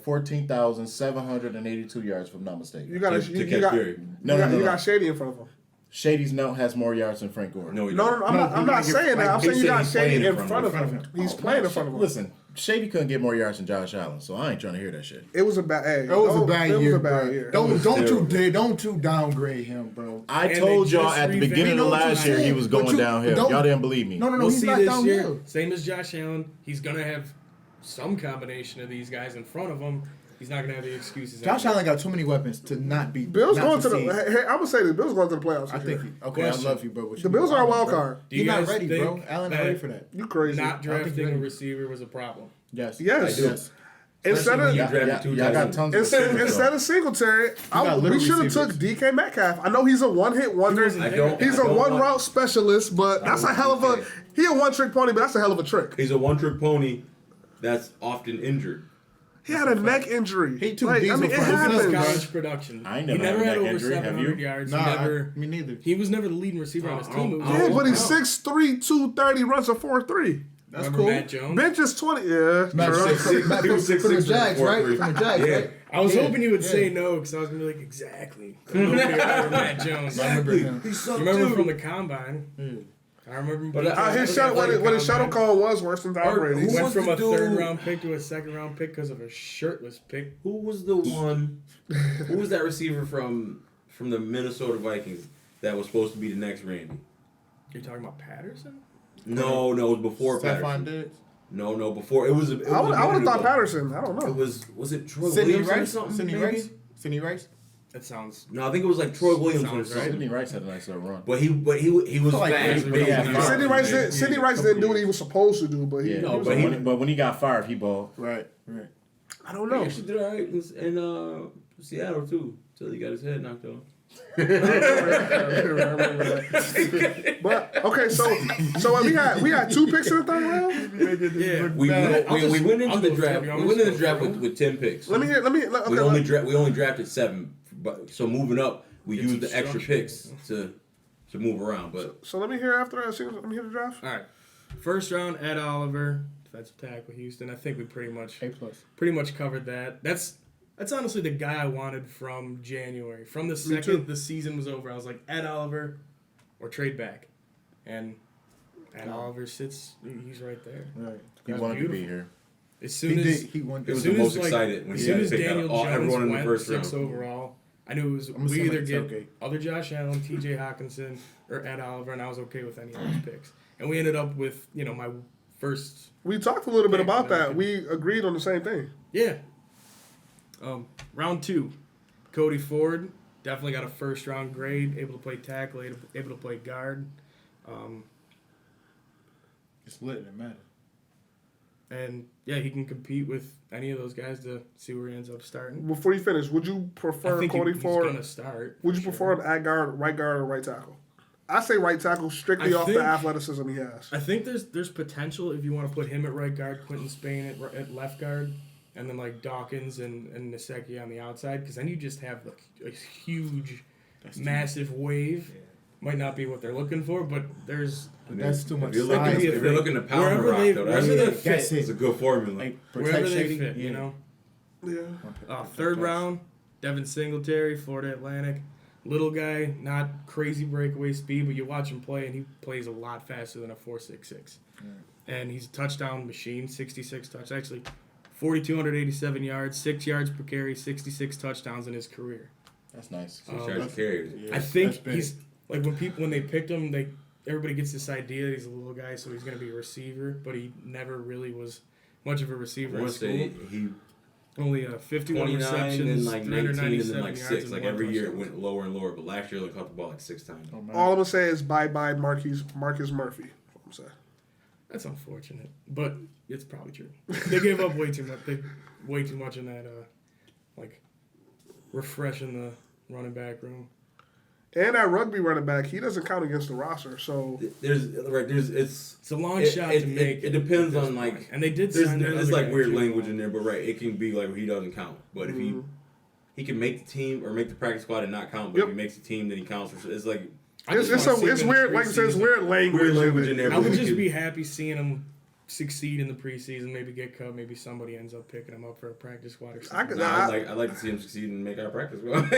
14,782 yards, if I'm not mistaken. You got to you catch got Barry. you got Shady in front of him. Shady's now has more yards than Frank Gore. No, he No, don't. no, I'm not saying that. I'm he saying you said got he's Shady playing in front of him. He's playing in front of him. Listen, Shady couldn't get more yards than Josh Allen, so I ain't trying to hear that shit. It was a bad. Hey, It was a bad year, bad bro. year. Don't you downgrade him, bro. I And told they y'all just at the revamped- beginning of We know what last you're year he saying, was but going you downhill. don't- Y'all didn't believe me. No, We'll he's see not this downhill. year. Same as Josh Allen. He's gonna have some combination of these guys in front of him. He's not gonna have the excuses. Josh Allen got too many weapons to not be. Bills not going to the. succeed. Hey, I'm gonna say this. Bills going to the playoffs. I this think. year. Okay, Question. I love you, bro. but The you Bills know, are a wild bro. card. Do you He's not guys ready, bro. think Allen not that ready for that. You crazy? not I don't think drafting a he's receiver was a problem? Yes. Yes. Yes. Instead Especially when you of drafted two Y'all got tight tons of instead receivers, of Singletary, got we little should have took receivers. DK Metcalf. I know he's a one-hit wonder. wasn't there. He's a one-route specialist, but that's a hell of a. DK. He a one-trick pony, but that's a hell of a trick. He's a one-trick pony that's often injured. He had a neck injury. He too like, I diesel mean, it for his happens. College production. I ain't he never never had had a neck over injury. Have 700 you? yards. Nah, me neither. He was never the leading receiver on his team. It was Yeah, but he's no. 6'3", 230, runs a 4.3. That's Remember cool. Matt Jones? Bench is 20. Yeah, Matt true. Jones. He was For the 6'6" Jags, right? 4'3". From the Jags, Yeah. right? I was Yeah. hoping you would say Yeah. no because I was gonna be like exactly. Nobody remember Matt Jones. I remember him. You remember from the combine? I remember. But His shuttle, what his shuttle call was worse than Tom Or Brady's. who Went was from the a dude- 3rd round pick to a 2nd round pick because of a shirtless pick. Who was the one? Who was that receiver from the Minnesota Vikings that was supposed to be the next Randy? You're talking about Patterson? No, it was before Stephon Patterson. Diggs. No, before it was. It was I would have thought ago. Patterson. I don't It know. was it Troy Sidney Williams or Rice. something? Sidney maybe? Rice. Sidney Rice. That sounds. No, I think it was like Troy Williams or Sounds right. something. Sidney Rice had a nice little run. But he was like fast. But yeah, Sidney Rice didn't do what he was supposed to do, but he. Yeah, he was but when he got fired, he balled. Right. I don't He know. actually did all right in Seattle too, till he got his head knocked off. But okay, so we had 2 picks in the third round. Yeah. We went into I'll the go draft. Fabian. We went into the draft with 10 picks. Okay, We only drafted 7, but so moving up, we used the extra picks to move around. But so let me hear after that. Let me hear the draft. All right. First round, Ed Oliver, defensive tackle, Houston. I think we pretty much covered that. That's honestly the guy I wanted from January. From the second the season was over, I was like, Ed Oliver or trade back. And Ed Oliver sits, he's right there. Right. He wanted to be here. As soon as He won. it was the most excited when as he soon got as picked Daniel out. Jones Everyone in the went first 6 round. overall, I knew it was I'm we assuming either it's get okay. other Josh Allen, T.J. Hawkinson, or Ed Oliver, and I was okay with any of those picks. And we ended up with my first. We talked a little bit pick, about and I that. could- We agreed on the same thing. Yeah. Round 2, Cody Ford definitely got a first round grade, able to play tackle, able to play guard. It's lit. It matters. And yeah, he can compete with any of those guys to see where he ends up starting. Before you finish, would you I prefer think Cody he's Ford? gonna start. Would you for prefer sure. him at guard, right guard, or right tackle? I say right tackle strictly I off think- the athleticism he has. I think there's potential if you want to put him at right guard, Quentin Spain at left guard, and then like Dawkins and Naseki on the outside, because then you just have like a huge, massive wave. Might not be what they're looking for, but there's That's too much If you're looking, size. if you're looking to pound the Wherever rock, they- though, wherever that's, they that's, fit. that's a good formula. Like wherever protect they Shady. fit, Yeah. Yeah. Third round, Devin Singletary, Florida Atlantic. Little guy, not crazy breakaway speed, but you watch him play, and he plays a lot faster than a 4.66. And he's a touchdown machine, 66 touchdowns. Actually, 4,287 yards, 6 yards per carry, 66 touchdowns in his career. That's nice. So Charles carries. Yeah, I think that's big. he's like when they picked him, everybody gets this idea that he's a little guy, so he's going to be a receiver, but he never really was much of a receiver I in want to school. say he Only 51 29 receptions, and like 19 and 397 then like yards 6. and Like 1 every year it touchdown. went lower and lower, but last year they caught the ball like 6 times. Oh, man. All I'm gonna say is bye Marcus Murphy. That's what I'm saying. That's unfortunate, but it's probably true. They gave up way too much. Way too much in that, refreshing the running back room. And that rugby running back, he doesn't count against the roster. So It's a long shot to make. It depends at this on point. like and they did. there's sign that there's other like guy, weird too. language in there, but right, it can be like where he doesn't count. But if he can make the team or make the practice squad and not count, but Yep. if he makes the team, then he counts. It's like I just it's wanna see him in the weird. Like I said, it's preseason. weird language. weird language in there. I but would we just could- be happy seeing him succeed in the preseason. Maybe get cut. Maybe somebody ends up picking him up for a practice squad or I something. could. I'd like to see him succeed and make our practice squad.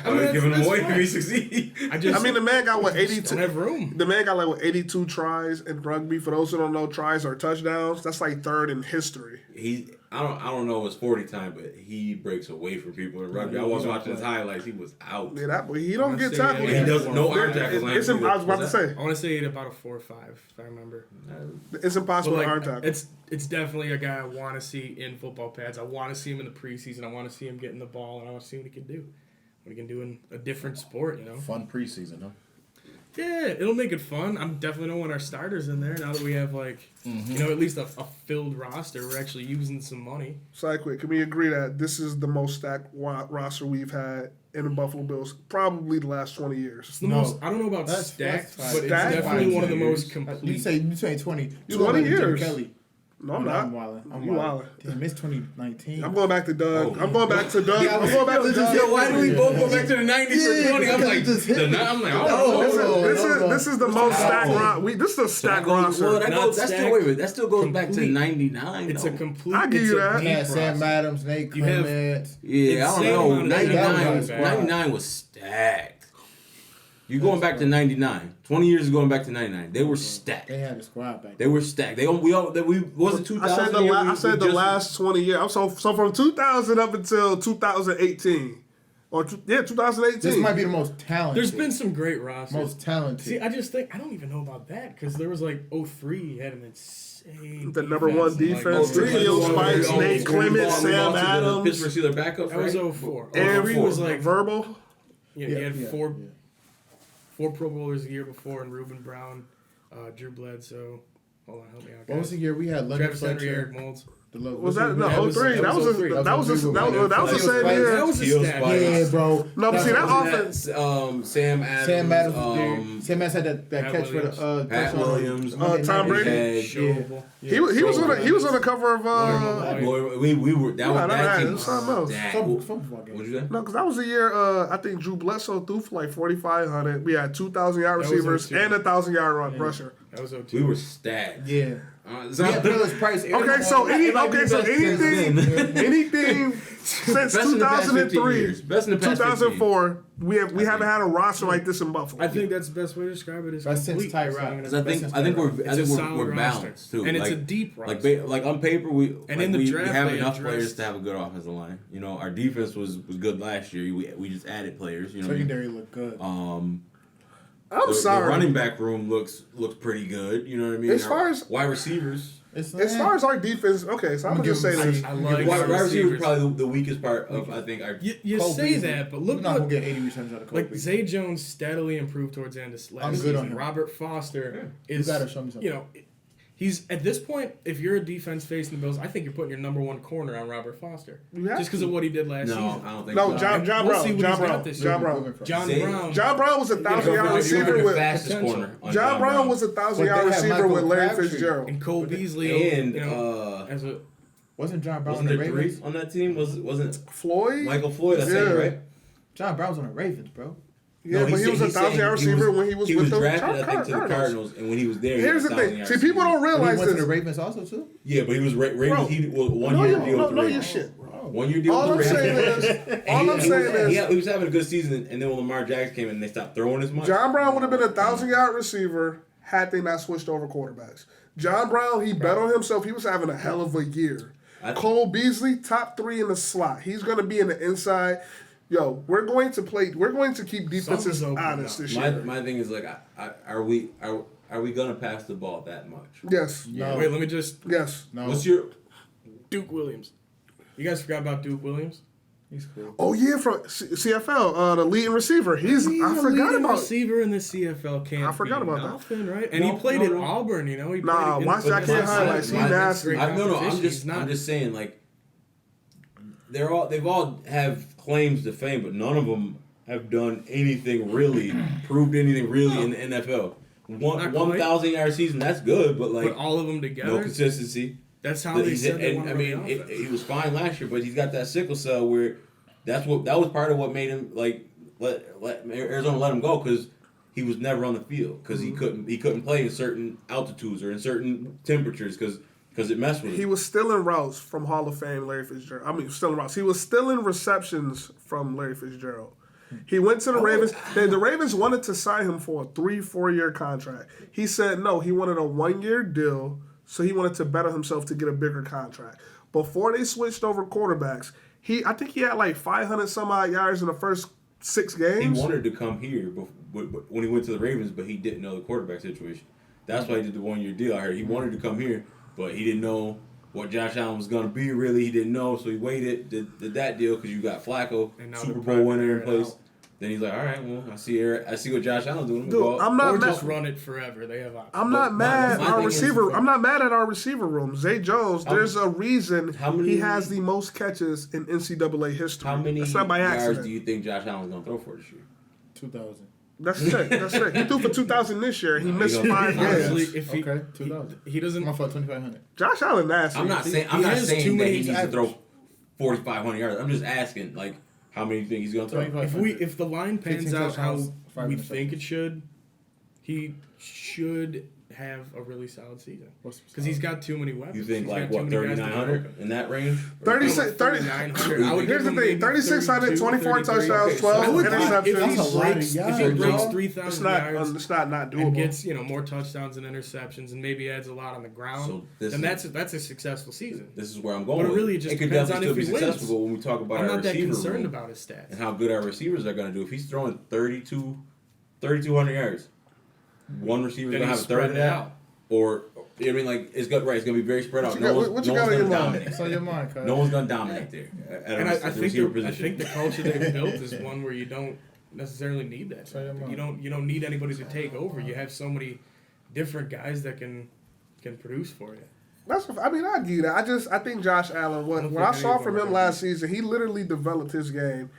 I'm not giving him away if he succeed. I mean, the man got what 82. don't have room. The man got like what 82 tries in rugby. For those who don't know, tries are touchdowns. That's like third in history. I don't know his 40 time, but he breaks away from people in rugby. I was watching his highlights; he was out. Yeah, that boy, he don't get Honestly, tackled. yeah, He doesn't no arm tackles. It's, I was about to say, I want to say it about a 4.5 if I remember. it's impossible But to arm like, tackle. it's definitely a guy I want to see in football pads. I want to see him in the preseason. I want to see him getting the ball, and I want to see what he can do. What he can do in a different sport, Fun preseason, huh? Yeah, it'll make it fun. I'm definitely don't want our starters in there now that we have at least a filled roster. We're actually using some money. Side quick, can we agree that this is the most stacked roster we've had in the Buffalo Bills probably the last 20 years? It's the most. I don't know about That's stacked, fine. but it's Stacked? definitely one of the most You complete. say 20. 20 years. Kelly. No, I'm No, not. I'm wildin'. I'm You wildin'. wildin'. Damn, it's 2019. I'm going back to Doug. Oh. I'm going back to Doug. I'm going back to Doug. Yo, why do we both go back to the 90s for 20? I'm like, just hit me. I'm like, oh, This is the most stacked roster. This is a stacked roster. Well, that Not still stacked, wait a minute. That still goes back to complete. 99. It's though. a complete. I give you it's a that. deep Yeah, Sam roster. Adams, Nate You have- Clement. Yeah, I Insane don't know. amount of 99, squad. 99 was stacked. You're going back to 99. 20 years is going back to 99. They were stacked. They had a squad back They were stacked. We was it 2000? I said the last 20 years. So from 2000 up until 2018, Or 2018. This might be the most talented. There's been some great rosters. most talented. See, I just think I don't even know about that because there was like 03 had an insane. The number one defense. Oh, Hill, Spikes, oh, Nate oh, Clement, oh, Sam oh, Adams. Pittsburgh Steelers backups. That was right? 04. And 03 was like Verbal. he had four Pro Bowlers the year before, and Reuben Brown, Drew Bledsoe. Hold on, help me out, guys. What was the year we had Leonard Travis Henry, Eric Fletcher? Molds. Was that That was 03? That was 03. that was the same That year. That was a Heel stat. Spikes. Yeah, bro. No, but see that Wasn't offense. that, Sam Adams. Sam Adams was there. Sam Adams had that Pat catch for Williams. the Pat touchdown. Williams. Tom Brady? Had- Showable. He was on the cover of we were that was that team. was something else. What'd Football game. you say? No, because that was the year I think Drew Bledsoe threw for like 4,500. We had 2,000-yard That was receivers 02. and a 1,000-yard rusher. That was 02. We were stacked. Yeah. So Yeah, Phillips Price. Okay, so anything since Best in the past 15 2003, years. Best in the past 2004, we haven't had a roster like this in Buffalo. I think that's the best way to describe it. Is Best since complete. Tyrod. Because I think we're balanced too. And it's like, a deep roster. like on paper we in the we draft, have they enough addressed- players to have a good offensive line. You know, our defense was good last year. We just added players. You know, what I mean? Secondary looked good. I'm sorry. The running back room looks pretty good. You know what I mean? As far as- wide receivers, As far as our defense, okay, so I'm gonna just say this. I like wide our receivers receivers. probably the weakest part of I think our. You Cole say Beasley. that, but We're look not gonna what get 80 receptions out of Cole like Beasley. Zay Jones steadily improved towards the end of I'm last good season. on him. Robert Foster You is gotta show me something. you know. He's at this point. If you're a defense facing the Bills, I think you're putting your number one corner on Robert Foster, You have just because to. of what he did last No, season. I don't think No, so. John We'll Brown. see what John he's got Brown. this John year. Brown. John Zay- Brown. John Brown was a 1,000-yard You're receiver the with. fastest potential. corner. on John Brown was a But 1,000-yard they had receiver Michael with Larry Crabtree. Fitzgerald. and Cole Beasley. and you know, as a Wasn't John Brown on wasn't the there three Ravens? on that team? Wasn't Floyd. Michael Floyd? That's Yeah. it, right? John Brown was on the Ravens, bro. Yeah, No, but he was a he's saying 1,000-yard he receiver when he was with the drafted, I think, to the Cardinals. Cardinals, and when he was there, he Here's was the a thing. 1,000-yard See, people don't But he realize went to the this. Ravens also too. Yeah, but he was Ravens. Bro, He was one Know year your, deal with the know your Ravens. shit, bro. 1 year deal All I'm with the saying Ravens. is, all I'm saying is, He was having a good season, and then when Lamar Jackson came in, and they stopped throwing as much. John Brown would have been a 1,000-yard receiver had they not switched over quarterbacks. John Brown, he bet on himself. He was having a hell of a year. Cole Beasley, top 3 in the slot. He's going to be in the inside. Yo, we're going to keep defenses Something's open honest now. this year. My thing is like, are we gonna pass the ball that much? Yes. No. wait, let me just Yes. No. What's your Duke Williams. You guys forgot about Duke Williams? He's cool. Oh, yeah, from CFL, the leading receiver. I forgot about receiver in the CFL camp. I forgot about that. nothing, right? And he played at Auburn. You know, he Nah, played watch that kid highlights. He nasty. No, I'm He's just saying like they've all have claims to fame, but none of them have done anything really, proved anything really in the NFL. Not 1,000-yard season, that's good, but like But all of them no together. consistency. That's how they said they And wanted I to mean, run the offense. he was fine last year, but he's got that sickle cell where that was part of what made him like let Arizona let him go because he was never on the field because he couldn't play in certain altitudes or in certain temperatures because it messed with him. He was stealing routes from Hall of Fame Larry Fitzgerald. I mean, stealing routes. He was stealing receptions from Larry Fitzgerald. He went to the Ravens. The Ravens wanted to sign him for a 3-4 year contract. He said no. He wanted a 1-year deal, so he wanted to better himself to get a bigger contract. Before they switched over quarterbacks, I think he had like 500 some odd yards in the first 6 games. He wanted to come here when he went to the Ravens, but he didn't know the quarterback situation. That's why he did the 1-year deal out here. He wanted to come here, but he didn't know what Josh Allen was going to be, really. He didn't know, so he waited, did that deal because you got Flacco, And now Super they're Bowl winner in primary place. out. Then he's like, all right, well, I see what Josh Allen's doing. Dude, I'm not Or mad. just run it forever. They have options. I'm not mad my at our thing is- receiver. I'm not mad at our receiver room. Zay Jones. There's a reason how many- he has the most catches in NCAA history. How many That's not by yards accident. do you think Josh Allen's going to throw for this year? 2,000. That's it. That's it. He threw for 2,000 this year. He missed he don't- 5 Honestly, games. if he Okay, 2,000. he doesn't. I'm for 2,500. Josh Allen nasty. I'm not saying has too that he many needs to average. throw 4,500 yards. I'm just asking, like, how many do you think he's going to throw? 2,500. If the line pans 15 out how touchdowns, 5 we interceptions. think it should, he should have a really solid season. Because he's got too many weapons. You think He's like got too what, many guys to 3,900 open. in that range? 3,900. I would Here's the give him thing: maybe 3,600, 32, 24 33. touchdowns, Okay, 12 so If interceptions. he That's a lot of breaks, yards, if he breaks bro. 3,000 It's yards not doable. and gets more touchdowns and interceptions and maybe adds a lot on the ground, So this then is- that's a successful season. This is where I'm going. But it really with just could depends definitely on still if be he wins. successful when we talk about I'm our not that receiver concerned room about his stats. and how good our receivers are going to do. If he's throwing 3,200 yards, one receiver's Then going to he's have a third of spreading it that. out. Or, I mean, like, it's going to be very spread out. you No got- what one's you going got on to your mind? dominate. What's on your mind, cuz? No one's going to dominate there at And a I the think receiver I position. think the culture they've built is one where you don't necessarily need that. Say your mind. You don't need anybody to take over. You have so many different guys that can produce for you. I get that. I think Josh Allen. When I saw from him last season, he literally developed his game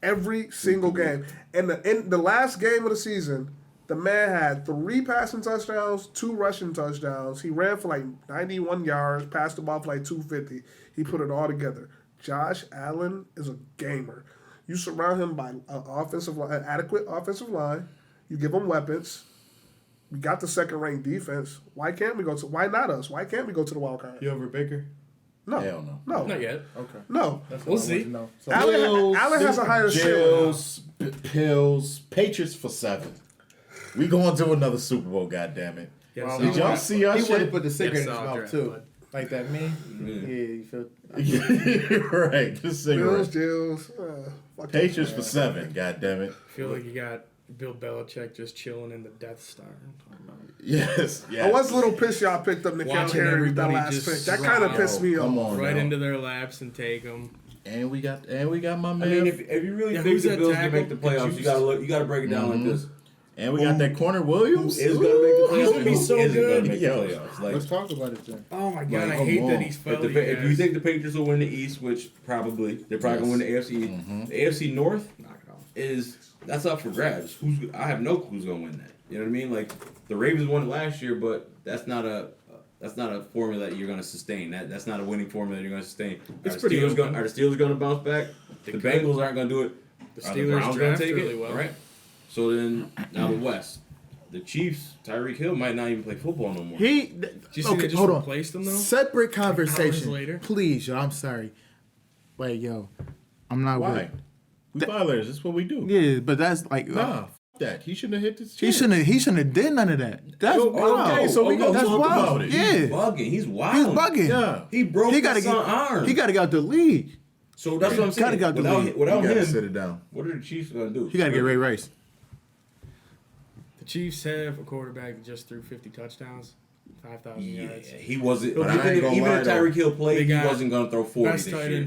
every single game. And in the last game of the season, the man had 3 passing touchdowns, 2 rushing touchdowns. He ran for like 91 yards, passed the ball for like 250. He put it all together. Josh Allen is a gamer. You surround him by an adequate offensive line. You give him weapons. We got the second-ranked defense. Why not us? Why can't we go to the wild card? You over Baker? No. Hell no. No. Not yet. Okay. No. That's We'll what I see. want to know. So, Allen has a higher ceiling. Pills, Patriots for 7. We going to another Super Bowl, goddammit. Yeah, Well, so- Did y'all see our he would have shit? put the cigarette in his Yes, I'll mouth draft, too, but- like that meme. Yeah. Yeah, you feel. Right, the Bills, cigarette. Jills. Fuck Patriots that. for 7, goddammit. I feel like you got Bill Belichick just chilling in the Death Star. Yes, yes. I was a little pissed y'all picked up N'Keal Watching Harry with that everybody last just pick. That kind of drop. pissed me Come off. on Right now. into their laps and take them. And we got my man. I mean, if you really Yeah, think who's the that Bills can tackle? make the playoffs, you gotta break it down like this. and we got that corner Who Williams. is gonna make the playoffs? He's gonna be and who so isn't good. gonna make the Yo. playoffs? Like, Let's talk about it then. Oh my god, Like, I hate come that on. he's if, felt. if you think the Patriots will win the East, which probably they're probably gonna win the AFC. The AFC North knock it off. that's up for grabs. I have no clue who's gonna win that. You know what I mean? Like the Ravens won it last year, but that's not a formula that you're gonna sustain. That's not a winning formula that you're gonna sustain. It's Are the pretty Steelers open. are the Steelers gonna bounce back? They The could. Bengals aren't gonna do it. The Are Steelers Browns gonna draft take really it? well. Right. So then now the West, the Chiefs, Tyreek Hill might not even play football no more. Did you see they just hold on. replaced him though? Separate Hours conversation, later. please, yo. I'm sorry. Wait, yo, I'm not. Why? with- We violators. That's what we do. Yeah, but that's like. Nah, f- that. He shouldn't have hit this. He shouldn't have did none of that. That's Yo, wild. okay, so we gonna That's talk wild. about it. Yeah, He's bugging. He's wild. he's bugging. Yeah. He broke He gotta his son's arm. He got to get out the league. So that's what I'm Gotta saying. get out the league. Without You gotta him, sit it down. what are the Chiefs gonna do? He got to get Ray Rice. The Chiefs have a quarterback that just threw 50 touchdowns, 5,000 Yeah, yards. he wasn't. But I ain't gonna Even lie, if though. Tyreek Hill played, They he got wasn't gonna throw 40 Best this tight year.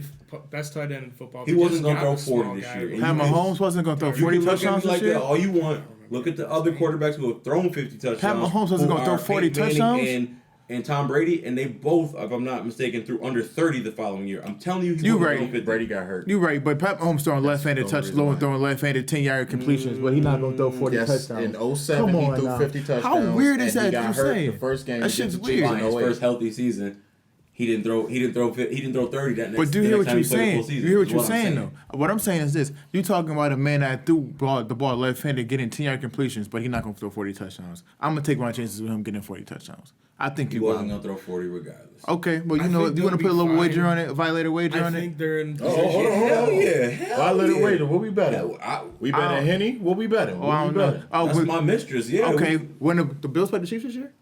end in football. He They wasn't just gonna got throw the small 40 this guy. year. Pat Mahomes wasn't going to throw You 40 can look at touchdowns me like this year. that all you want. Look at the other quarterbacks who have thrown 50 touchdowns. Pat Mahomes wasn't who gonna throw are 40 Peyton Manning touchdowns? And Tom Brady, and they both, if I'm not mistaken, threw under 30 the following year. I'm telling you, he You wasn't right. throwing 50. Brady got hurt. You're right, but Pat Mahomes throwing left-handed the only touch, reason why. throwing left-handed 10-yard completions, but he's not going to throw 40 Yes, touchdowns. in 07 Come he on threw now. 50 touchdowns. How weird is and that he got you're hurt saying? the first game That against shit's the weird. Chiefs Fine, in his 08. first healthy season, he didn't throw 30 that next. But do you the hear next what time you're he played the saying? full season, You hear what is you're I'm saying, though. What I'm saying is this: you talking about a man that threw the ball left-handed, getting 10-yard completions, but he's not going to throw 40 touchdowns. I'm going to take my chances with him getting 40 touchdowns. I think He you wasn't will. gonna throw 40 regardless. Okay, well, I you know, think you want to they'll put a be little wager fine. on it, a violator wager I on think it? they're in. Hold on. Hell yeah, hell Violator yeah. wager. What we betting? We betting Henny? What we betting? Oh, I What don't we know. betting? Oh, That's but- my mistress. Yeah. okay. When the Bills play the Chiefs this year?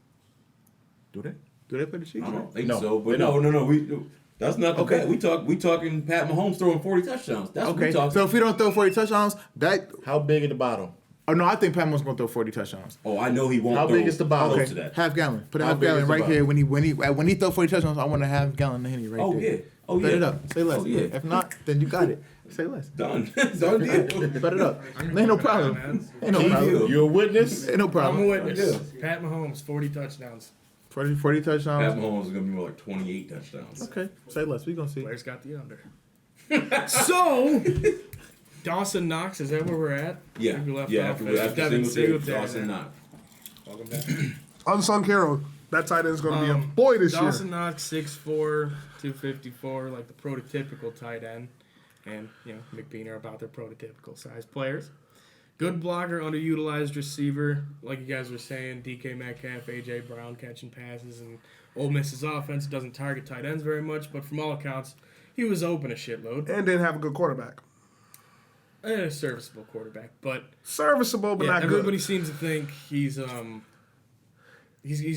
Do they? Do they play the Chiefs? I don't think No, so, they but no. That's not the Okay. bet. We talking Pat Mahomes throwing 40 touchdowns. That's what we Okay. talking. So if we don't throw 40 touchdowns, that. How big at the bottom? Oh no, I think Pat Mahomes gonna throw 40 touchdowns. Oh, I know he won't. How throw big is the bottle? close Okay, to that. half gallon. Put a How half big gallon is the right bottle? here. When he throw 40 touchdowns, I want a half gallon of Henny right Oh there. yeah. Oh Bet yeah. it up. Say less. Oh, yeah. If not, then you got it. Say less. Done. Done deal. Bet it up. Ain't no problem. Ain't no Keep problem. you. You a witness? Ain't no I'm a problem. witness. Pat Mahomes, 40 touchdowns. 40 Pat touchdowns. Mahomes is gonna be more like 28 touchdowns. Okay. Say less. We gonna see. Blair's got the under. So, Dawson Knox, is that where we're at? I Yeah. think we left Yeah. off After at Devin Singletary, Dawson Singletary. Knox. Welcome back. Unsung hero. That tight end is going to be a boy this Dawson year. Knox, 6'4", 254, like the prototypical tight end. And, McBean are about their prototypical size players. Good blocker, underutilized receiver. Like you guys were saying, DK Metcalf, AJ Brown catching passes, and Ole Miss's offense doesn't target tight ends very much, but from all accounts, he was open a shitload. And didn't have a good quarterback. A serviceable quarterback, but Serviceable, but not everybody good. seems to think he's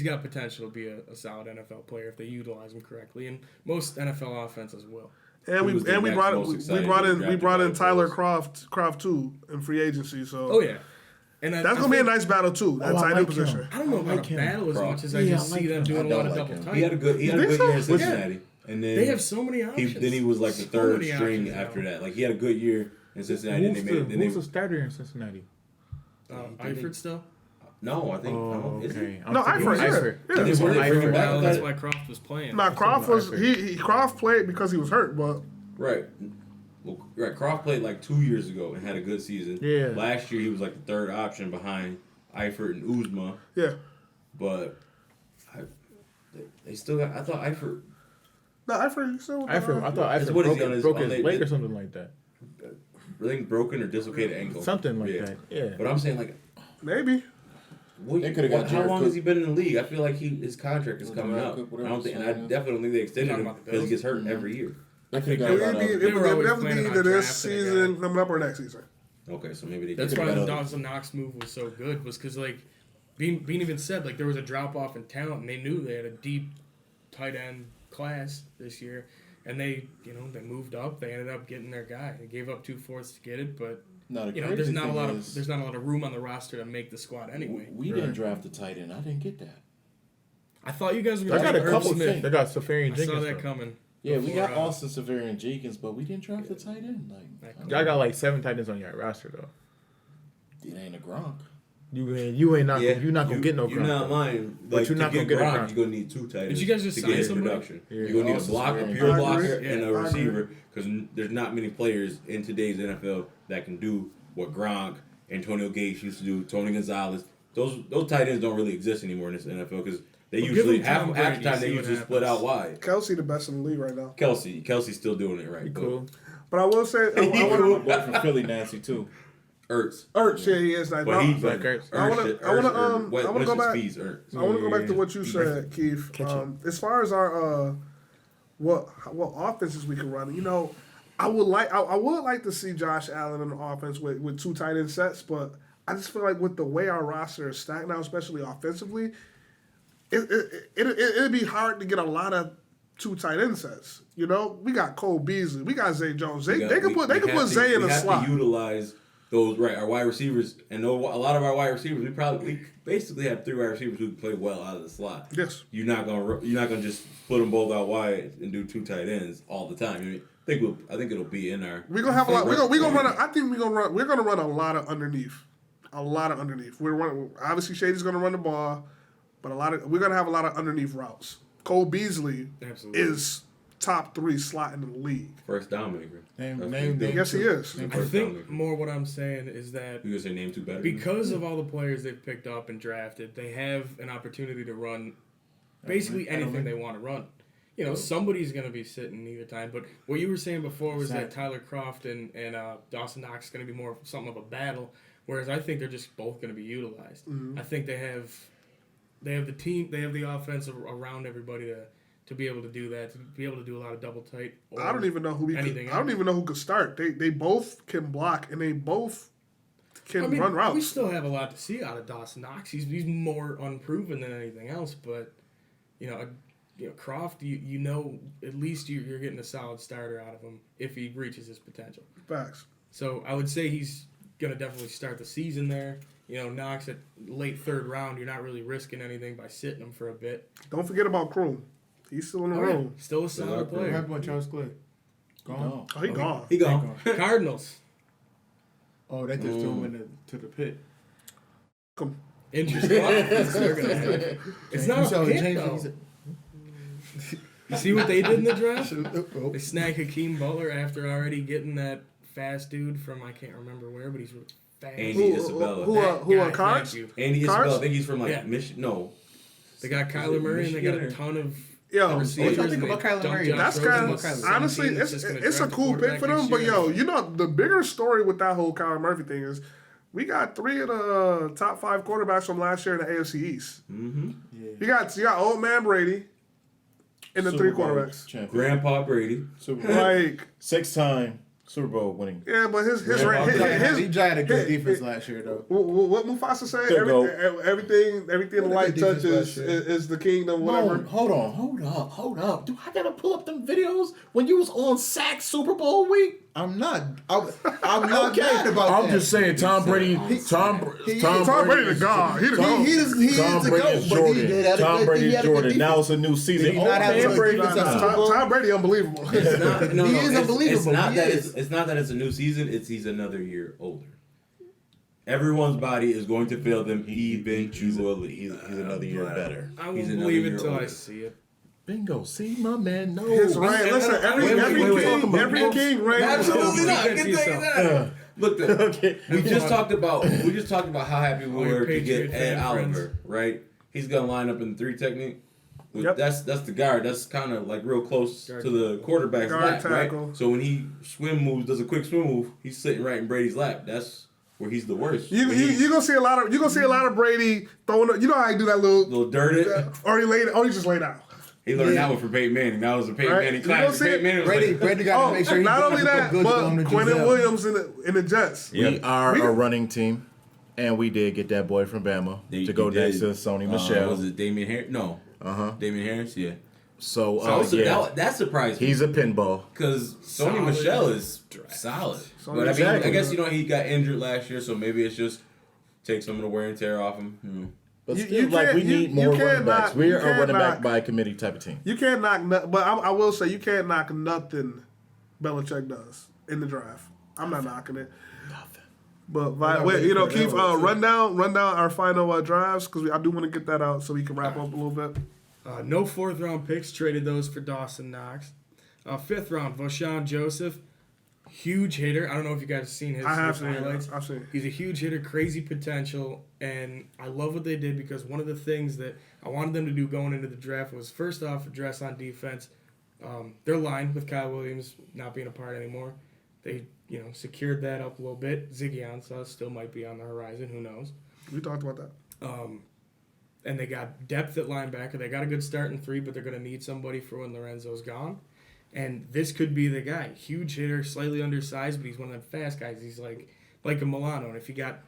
got potential to be a solid NFL player if they utilize him correctly, and most NFL offenses will. And we was the next brought most exciting in drafted Tyler players? Croft too in free agency. So Oh yeah, and that's gonna be a nice battle too. That I tight end like position. him. I don't know about like a him. battle as Croft. much as I Yeah, just I like see them him. doing I a lot don't of like double him. tight. He had a good year in Cincinnati, and then They have so many options. then he was like the So third many string options after now. that. Like he had a good year in Cincinnati. Who's the starter in Cincinnati? Eifert still. No, I think is he? okay. No, Eifert, yeah. Yeah, they bring him back. Well, that's why Croft was playing. Nah, Croft was Croft played because he was hurt, but Right. Well, right. Croft played like 2 years ago and had a good season. Yeah. Last year he was like the third option behind Eifert and Uzma, yeah. but they still got. I thought Eifert. No, Eifert still. I thought Eifert What is he on his- broke on his the- leg or something like that. I think broken or dislocated ankle. Something like that. Yeah. But I'm saying like, Maybe. They coulda got how Jared long Cook. has he been in the league? I feel like his contract is Well, coming Jared up. Cook, I whatever don't think, and I sign. definitely don't think they extended Talking him about the because he Bills? gets hurt every year. I think It I would got be, a- it They would were always definitely planning be on either this drafting a guy. season coming up or next season. Okay, so maybe they. That's took why him the out of- Dawson Knox move was so good, was because like Bean even said like there was a drop off in talent, and they knew they had a deep tight end class this year, and they moved up. They ended up getting their guy. They gave up 2/4 to get it, but Now, the there's crazy not a thing lot is, of room on the roster to make the squad anyway. We didn't draft the tight end. I didn't get that. I thought you guys were They going to got take a Herb couple Smith. things. They got Safarian I Jenkins. saw that though. coming. Yeah, we Before, got Austin Severian Jenkins, but we didn't draft the tight end. Like, Y'all got like 7 tight ends on your roster though. it ain't a Gronk. You ain't not gonna get no You're Gronk. not lying. But Like, you're to not gonna get get a Gronk, Gronk. you're gonna need 2 tight ends. Did you guys just to sign get his somebody? production? Yeah. You're gonna need a Austin blocker, Severian. pure I blocker, agree. and I a agree. receiver. Because there's not many players in today's NFL that can do what Gronk, Antonio Gates used to do, Tony Gonzalez. Those tight ends don't really exist anymore in this NFL because they Well, give usually them half Tom the Brady, time they see what usually split out happens. wide. Kelsey the best in the league right now. Kelsey's still doing it right. He but cool. But I will say, My boy from Philly, Nancy too. Ertz. Ertz, yeah, he is nice. But Now, he's Like Ertz. I wanna go back- Speeds, Ertz. I want to go back to what you said, Keith. As far as our what offenses we can run, I would like to see Josh Allen in the offense with 2 tight end sets, but I just feel like with the way our roster is stacked now, especially offensively, it'd be hard to get a lot of 2 tight end sets. We got Cole Beasley, we got Zay Jones. They could put Zay in a slot. We have to utilize those our wide receivers, and a lot of our wide receivers. We basically have 3 wide receivers who can play well out of the slot. Yes. You're not gonna just split them both out wide and do 2 tight ends all the time. I think it'll be in our. We're gonna have a lot. We're gonna run. I think we're gonna run a lot of underneath. A lot of underneath. Obviously Shady's gonna run the ball, but we're gonna have a lot of underneath routes. Cole Beasley Absolutely. is top 3 slot in the league. First down maker. Name Yes, he is. I think more what I'm saying is that You gonna say name 2 better? because of all the players they've picked up and drafted, they have an opportunity to run basically anything they want to run. Somebody's going to be sitting either time. But what you were saying before was that Tyler Croft and Dawson Knox is going to be more something of a battle, whereas I think they're just both going to be utilized. Mm-hmm. I think they have the team, they have the offense around everybody to be able to do that, to be able to do a lot of double tight. I don't even know who anything I don't else. even know who could start. They both can block and they both can run routes. We still have a lot to see out of Dawson Knox. He's more unproven than anything else, but Croft, at least you're getting a solid starter out of him if he reaches his potential. Facts. So I would say he's gonna definitely start the season there. Knox at late 3rd round, you're not really risking anything by sitting him for a bit. Don't forget about Kroom. He's still in the Yeah, room. still a solid What player. happened with Charles Clay? Gone. Oh, he gone. He gone. Cardinals. Oh, they just threw him to the pit. Interesting. They're gonna have. It's not a pick, though. You see what they did in the draft? They snagged Hakeem Butler after already getting that fast dude from I can't remember where, but he's fast. Andy Isabella. Who That on guy, cards? thank you. Andy Cards? Isabella. I think he's from Yeah. Michigan. No. They got Kyler Murray and they got a ton of Yo, receivers. what you think and about they Kyler dumped Murray? Josh that's Rosen kind with of 17 honestly, that's just gonna it's a draft cool pick quarterback for them. next But year. the bigger story with that whole Kyler Murphy thing is we got 3 of the top 5 quarterbacks from last year in the AFC East. Mm-hmm. Yeah. You got old man Brady and the Super 3 Bowl quarterbacks. champion. Grandpa Brady. Super Bowl. Like, 6-time Super Bowl winning. yeah, but his He had a good defense last year, though. what Mufasa say? Good goat. Everything the light defense touches last year. is the kingdom. Whatever. No, hold up. Do I gotta pull up them videos when you was on sack Super Bowl week? I'm not mad about I'm that. just saying, Tom Brady. Tom Brady the god. He the goat. He is Tom the Brady GOAT, is but Jordan. he had a Tom good- Brady he is had a good Jordan. defense. Now it's a new season. Did he not have a good Brady defense nah. at Super Bowl? Tom Brady unbelievable. It's not, no, He no, is it's unbelievable. not He that is. it's not that it's a new season. He's another year older. Everyone's body is going to fail them eventually. He's another year better. I He's won't another believe year it till I older. see it. Bingo. See, my man knows. His reign. Listen, every king reigns. Absolutely not. Keep Get it to that. Look, Okay. we just talked about how happy we All your were to Patriot get Ed fan Oliver, friends. right? He's gonna line up in the 3 technique. Yep. That's the guard. That's kind of like real close Guard. to the quarterback's Guard lap, tackle. right? So when he does a quick swim move, he's sitting right in Brady's lap. That's where he's the worst. You gonna see a lot of Brady throwing. You know how he do that little dirt it. or he just laid out. He learned that one from Peyton Manning. That was a Peyton Right. Manning You gonna class. see Peyton it? Manning was Brady, like, Brady got to make sure he not does only look that, good going but to Quentin Giselle. Williams in the Jets. We are a running team, and we did get that boy from Bama to go next to Sony Michel. Was it Damian Harris? No. Uh-huh. Damian Harris, yeah. So, That surprised me. he's a pinball. Because Sony Solid Michel is solid. Sony But I mean, Michel. I guess, he got injured last year, so maybe it's just take some of the wear and tear off him. But You- still, you like, can't- we you- need you more can't running backs. knock- We you are a can't running back knock- by committee type of team. You can't knock, but I will say you can't knock nothing Belichick does in the draft. I'm not knocking it. Nothing. But ready for Keith, that one, too. run down our final drives because I do want to get that out so we can wrap up a little bit. No 4th round picks, traded those for Dawson Knox. 5th round, Voshan Joseph, huge hitter. I don't know if you guys have seen his I have his seen highlights. it. I've seen it. He's a huge hitter, crazy potential, and I love what they did because one of the things that I wanted them to do going into the draft was first off address on defense. Their line with Kyle Williams not being a part anymore, they secured that up a little bit. Ziggy Ansah still might be on the horizon. Who knows? We talked about that. And they got depth at linebacker. They got a good start in 3, but they're going to need somebody for when Lorenzo's gone. And this could be the guy. Huge hitter, slightly undersized, but he's one of them fast guys. He's like a Milano. And if you got,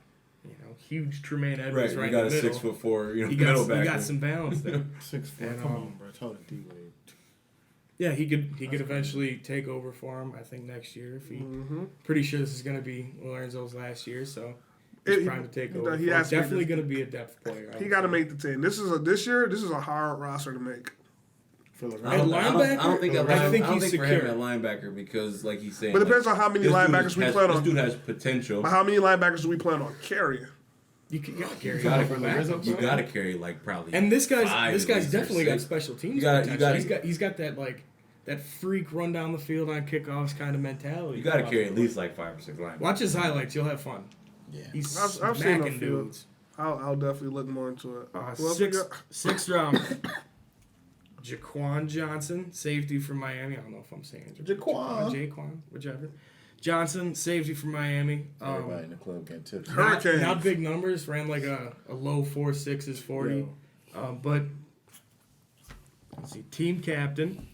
huge Tremaine Edwards right you got in the a middle, 6'4", you middle backer. got some balance there. 6'4". And, Come on, bro. Tell the D-Wade. Yeah, he could eventually take over for him. I think next year. If he, pretty sure this is going to be Lorenzo's last year, so he's trying to take over. he has to be Definitely going to be a depth player. He got to make the team. This is a hard roster to make. For the I don't linebacker? think I think he's for him secure. at linebacker because, like he's saying, But it depends on how many linebackers we plan on. This dude has potential. But how many linebackers do we plan on carrying? You gotta carry You him for Lorenzo. you gotta carry probably. And this guy's 5 at least or definitely got 6. special teams. You gotta- potential. He's got that that freak run down the field on kickoffs kind of mentality. You gotta carry at least 5 or 6 linebackers. Watch his highlights. You'll have fun. Yeah. He's I've seen a smacking few. dudes. I'll definitely look more into it. Who else we got? Sixth round. Jaquan Johnson, safety from Miami. I don't know if I'm saying it. Jaquan, whichever. Johnson, safety from Miami. Everybody in the club getting tips. Hurricanes. Not big numbers. Ran like a low 4.6s 40. But let's see. Team captain.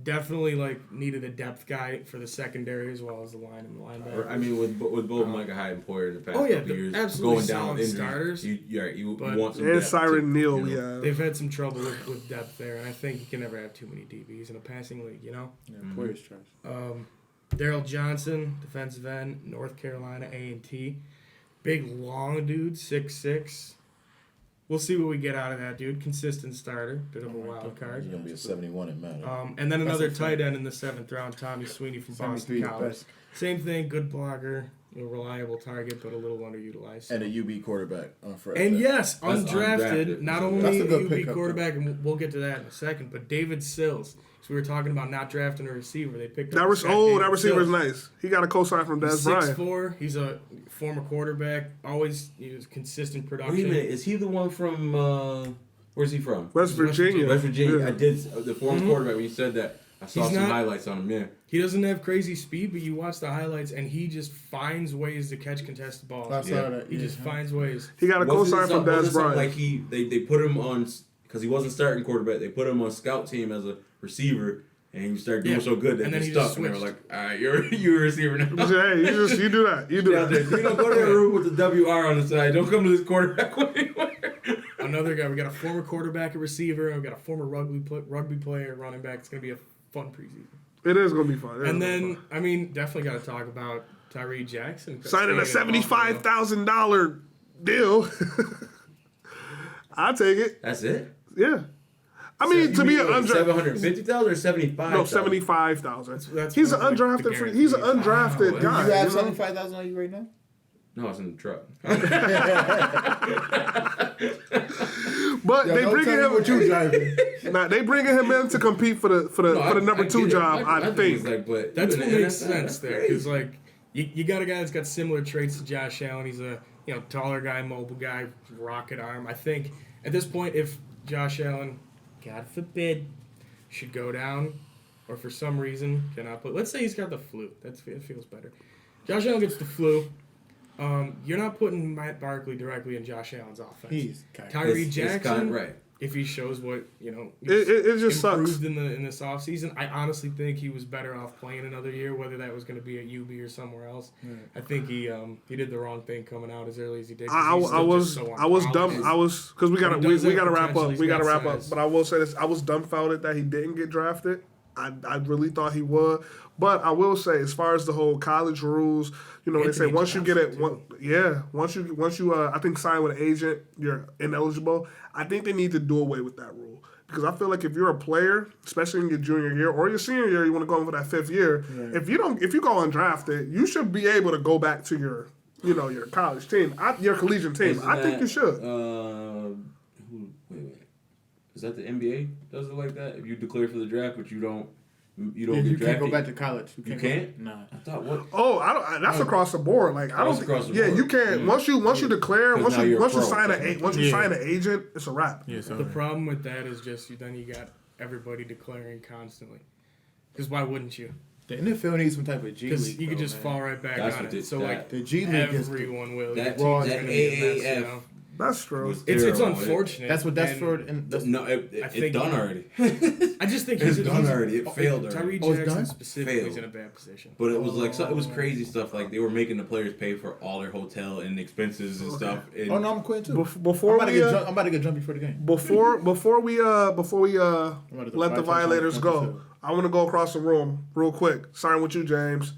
Definitely needed a depth guy for the secondary as well as the line and the linebacker. I mean, with both Micah Hyde and Poyer in the past Oh, yeah, couple years, absolutely going down solid injuries, starters. you But- want some And depth Siren too, Neal, you know? yeah. They've had some trouble with depth there, and I think you can never have too many DBs in a passing league, Yeah, Poyer's trash. Daryl Johnson, defensive end, North Carolina A&T. Big, long dude, 6'6". We'll see what we get out of that dude. Consistent starter, bit of a wild card. He's gonna be a 71 in Madden. And then another That's a tight end in the 7th round, Tommy Sweeney from Boston 73 the College. best. Same thing, good blocker, a reliable target, but a little underutilized. And a UB quarterback on Friday. And yes, That's undrafted, undrafted. not That's only a a good UB pickup, quarterback, and we'll get to that in a second, but David Sills. So we were talking about not drafting a receiver. They picked up this guy, That David receiver's Sills. nice. He got a cosign from Des He's Bryant. 6'4". He's a former quarterback. Always consistent production. Wait a minute, is he the one from? Where's he from? West Virginia. West Virginia. Yeah. I did the former quarterback when you said that. I saw some highlights on him. Yeah. He doesn't have crazy speed, but you watch the highlights and he just finds ways to catch contested balls. I saw that. He just finds ways. He got a co-sign from Dez Bryant. Like they put him on because he wasn't starting quarterback. They put him on scout team as a receiver, and he started doing so good that and then he he stuck. just And they were switched. like, "All right, you're a receiver now." Hey, you do that. You do that. You don't go to that room with the WR on the side. Don't come to this quarterback anywhere. Another guy. We got a former quarterback, a receiver, and we got a former rugby player, running back. It's gonna be a fun preseason. It is gonna be fun. And then definitely got to talk about Tyree Jackson signing a $75,000 deal. I'll take it. That's it. Yeah. I mean, to be an undrafted, 750,000 or 75? no, 75,000. That's He's an like the undrafted free. He's an undrafted Wow. guy. You have you know? 75,000 on you right now? No, it's in the truck. But they don't bringing tell me him. what you driving. Nah, they bringing him in to compete for the number two get it. job. I think. It's like, but That's even what in makes NFL, sense that's there, crazy. because like you got a guy that's got similar traits to Josh Allen. He's a taller guy, mobile guy, rocket arm. I think at this point, if Josh Allen, God forbid, should go down, or for some reason cannot play. Let's say he's got the flu. It feels better. Josh Allen gets the flu. You're not putting Matt Barkley directly in Josh Allen's offense. He's kind Tyree It's Jackson, right. if he shows what It just improved sucks. in this offseason, I honestly think he was better off playing another year, whether that was going to be at UB or somewhere else. I think he did the wrong thing coming out as early as he did. 'Cause I he's still was just so dumb. unpolished. I was because we But gotta he does we have gotta wrap potential. up. He's We gotta got wrap up. size. But I will say this: I was dumbfounded that he didn't get drafted. I really thought he would. But I will say, as far as the whole college rules, they say Anthony once you get it, Johnson, once you I think sign with an agent, you're ineligible. I think they need to do away with that rule. Because I feel like if you're a player, especially in your junior year or your senior year, you want to go in for that fifth year. Right. If you go undrafted, you should be able to go back to your college team, your collegiate team. Isn't I think you should. Wait. Is that the NBA? Does it like that? If you declare for the draft, but you don't You get can't drafted. go back to college. You can't? Nah. I thought what? Oh, I don't. That's across the board. Like I don't. That's across the Yeah, board. you can't. Once you declare, 'Cause once now you you're a pro, sign technically. sign an agent, it's a wrap. Yeah, so The problem with that is just then you got everybody declaring constantly. Because why wouldn't you? the NFL needs some type of G Because League. you could though, just man. fall right back That's on what it. it- So that- like The G League is everyone will. that Your team- team's that gonna be a mess, AAF That's true. was It's terrible. unfortunate. That's what that's and for. And that's, No, I it's think done he- already. I just think It's done already. It failed already. Tyree Oh, it's Jackson done? specifically is Failed. in a bad position. But it was like it was crazy stuff. Like they were making the players pay for all their hotel and expenses and stuff. And oh no, I'm quitting too. Before I'm about, we I'm about to get drunk before the game. before we about to let the fight Violators touchdowns, go, too. I want to go across the room real quick. Starting with you, James.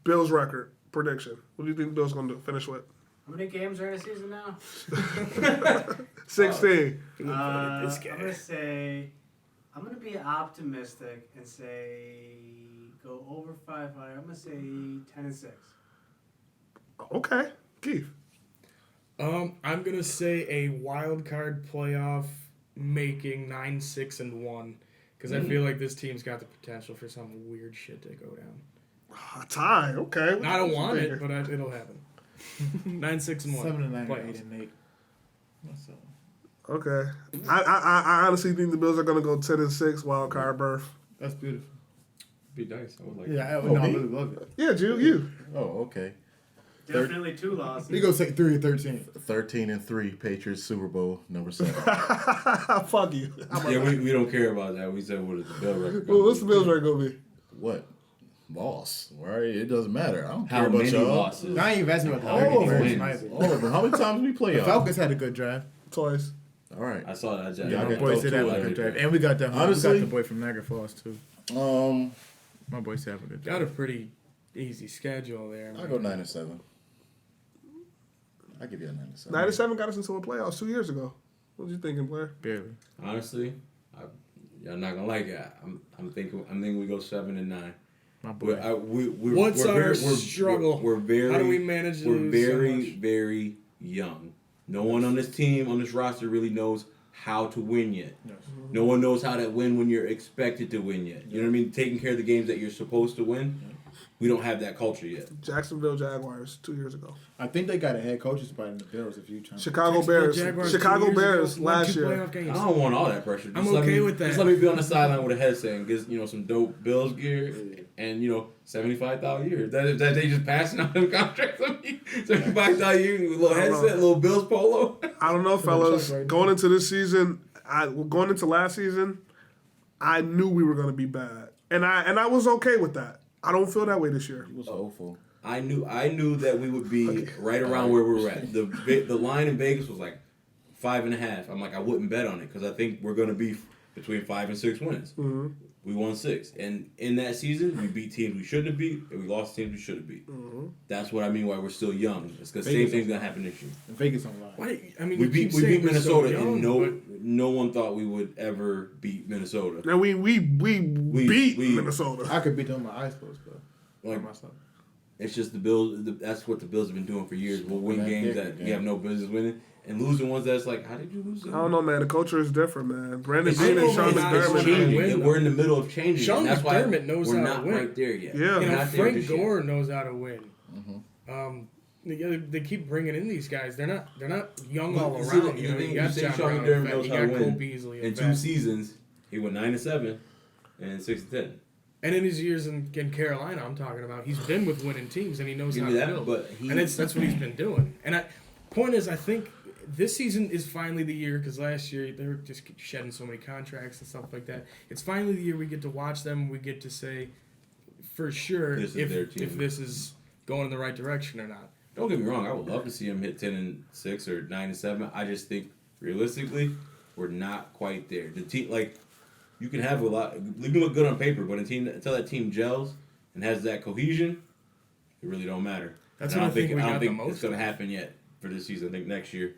Bills record prediction. What do you think Bills gonna do? Finish with How many games are in the season now? 16. I'm gonna be optimistic and say go over 500. I'm gonna say 10-6. Okay, Keith. I'm gonna say a wild card playoff making 9-6-1 because I feel like this team's got the potential for some weird shit to go down. A tie. Okay. I don't want it, but it'll happen. 9-6-1. 7-9, playoffs. 8-8. What's up? Okay. I honestly think the Bills are gonna go 10-6 wild card berth. That's beautiful. be nice. I would like. Yeah, I Oh, no, I me? really love it. Yeah, you. Oh, okay. Definitely 2 losses. You go say 3-13. 13-3, Patriots Super Bowl number 7. Fuck you. Yeah, we don't care about that. We said what is the Bill record? Well, what's the Bills record gonna be? What? Loss. Right? It doesn't matter. I don't care How about many y'all. losses? I ain't even asking about the All other of games. them. neither. All of them. How many times we play The y'all? Falcons had a good draft. Twice. All right. I saw that. Yeah, Yeah, I my got boy those said two that was a already. good draft. And we got that. Honestly- we got the boy from Niagara Falls too. My boy said have a good Got draft. a pretty easy schedule there. I'll go 9-7. I'll give you a 9-7. 97 got us into the playoffs 2 years ago. What was you thinking, Blair? Barely. Honestly, y'all not gonna like it. I'm thinking we go 7-9. My boy. What's our struggle? We're very. How do we manage to We're lose so very, much? very young. No one on this team, on this roster, really knows how to win yet. Yes. No one knows how to win when you're expected to win yet. You know what I mean? Taking care of the games that you're supposed to win. we don't have that culture yet. Jacksonville Jaguars 2 years ago. I think they got a head coaching spot in the Bills if you trying. Chicago Bears. Chicago Bears last year. I don't want all that pressure. I'm okay with that. Just let me be on the sideline with a headset and get some dope Bills gear and $75,000 a year. That they just passing out them contracts on me. $75,000 a year, little headset, little Bills polo. I don't know, fellas. Going into this season, going into last season, I knew we were going to be bad, and I was okay with that. I don't feel that way this year. He was hopeful. I knew that we would be right around where we were at. The line in Vegas was like 5.5. I'm like, I wouldn't bet on it because I think we're going to be between 5 and 6 wins. Mm-hmm. We won 6, and in that season, we beat teams we shouldn't have beat, and we lost teams we should have beat. Mm-hmm. That's what I mean. Why we're still young. It's because same thing's gonna happen this year. Vegas online. Why? I mean, We you beat keep saying we're Minnesota, so young, and no one thought we would ever beat Minnesota. And we beat Minnesota. I could beat them with my eyes closed, though. Like, myself. it's just the Bills. That's what the Bills have been doing for years. We'll win games that we have no business winning, and losing ones that's like, how did you lose them? I don't know, man. The culture is different, man. Brandon It's Beane and Sean changing. McDermott. We're in the middle of changing. Sean That's why McDermott knows we're how not to win. right there yet. Yeah. We're not there Frank just yet. Gore knows how to win. They keep bringing in these guys. They're not young all You around. see, You know, you you got say John Sean Brown, McDermott in fact. knows You how to got Cole win. Beasley. In 2 fact. seasons, he went 9-7 and 6-10. And in his years in Carolina, I'm talking about, he's been with winning teams and he knows Give how me to that, build. but And that's what he's been doing. And point is, I think this season is finally the year, because last year they were just shedding so many contracts and stuff like that. It's finally the year we get to watch them. We get to say for sure This is their team. if this is going in the right direction or not. Don't get me wrong. I would love to see him hit 10-6 or 9-7. I just think realistically, we're not quite there. The team, like, you can have a lot. You can look good on paper, but until that team gels and has that cohesion, it really don't matter. That's And what I think we I got don't the think most it's going to of. happen yet for this season. I think next year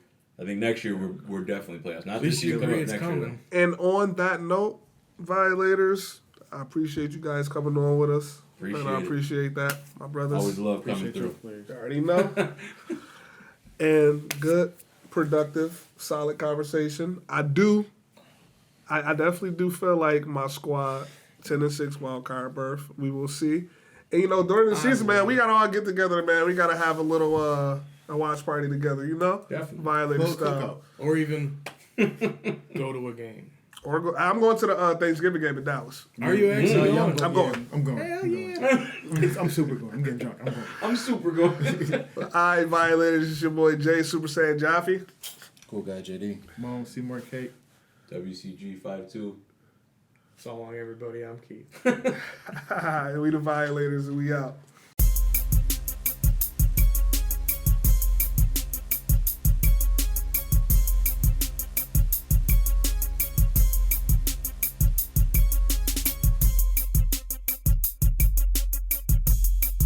we're definitely playoffs. Not This this year, season, it's next coming. year. And on that note, Violators, I appreciate you guys coming on with us. Appreciate I it. appreciate that, my brothers. Always love coming Appreciate your through. players. You already know. And good, productive, solid conversation. I definitely do feel like my squad 10-6 wild card berth. We will see. And during the season, man, we gotta all get together, man. We gotta have a little a watch party together, Definitely. Violator Close style. Or even go to a game. Or I'm going to the Thanksgiving game in Dallas. Are you actually Yeah, going? I'm going. I'm going. Hell I'm yeah. going. I'm super going. I'm getting drunk. I'm going. I'm super going. All right, Violators, it's your boy Jay Super Saiyan Jaffe. Cool guy, JD. Mom, Seymour Cake. WCG 5-2. So long, everybody. I'm Keith. We the Violators, and we out.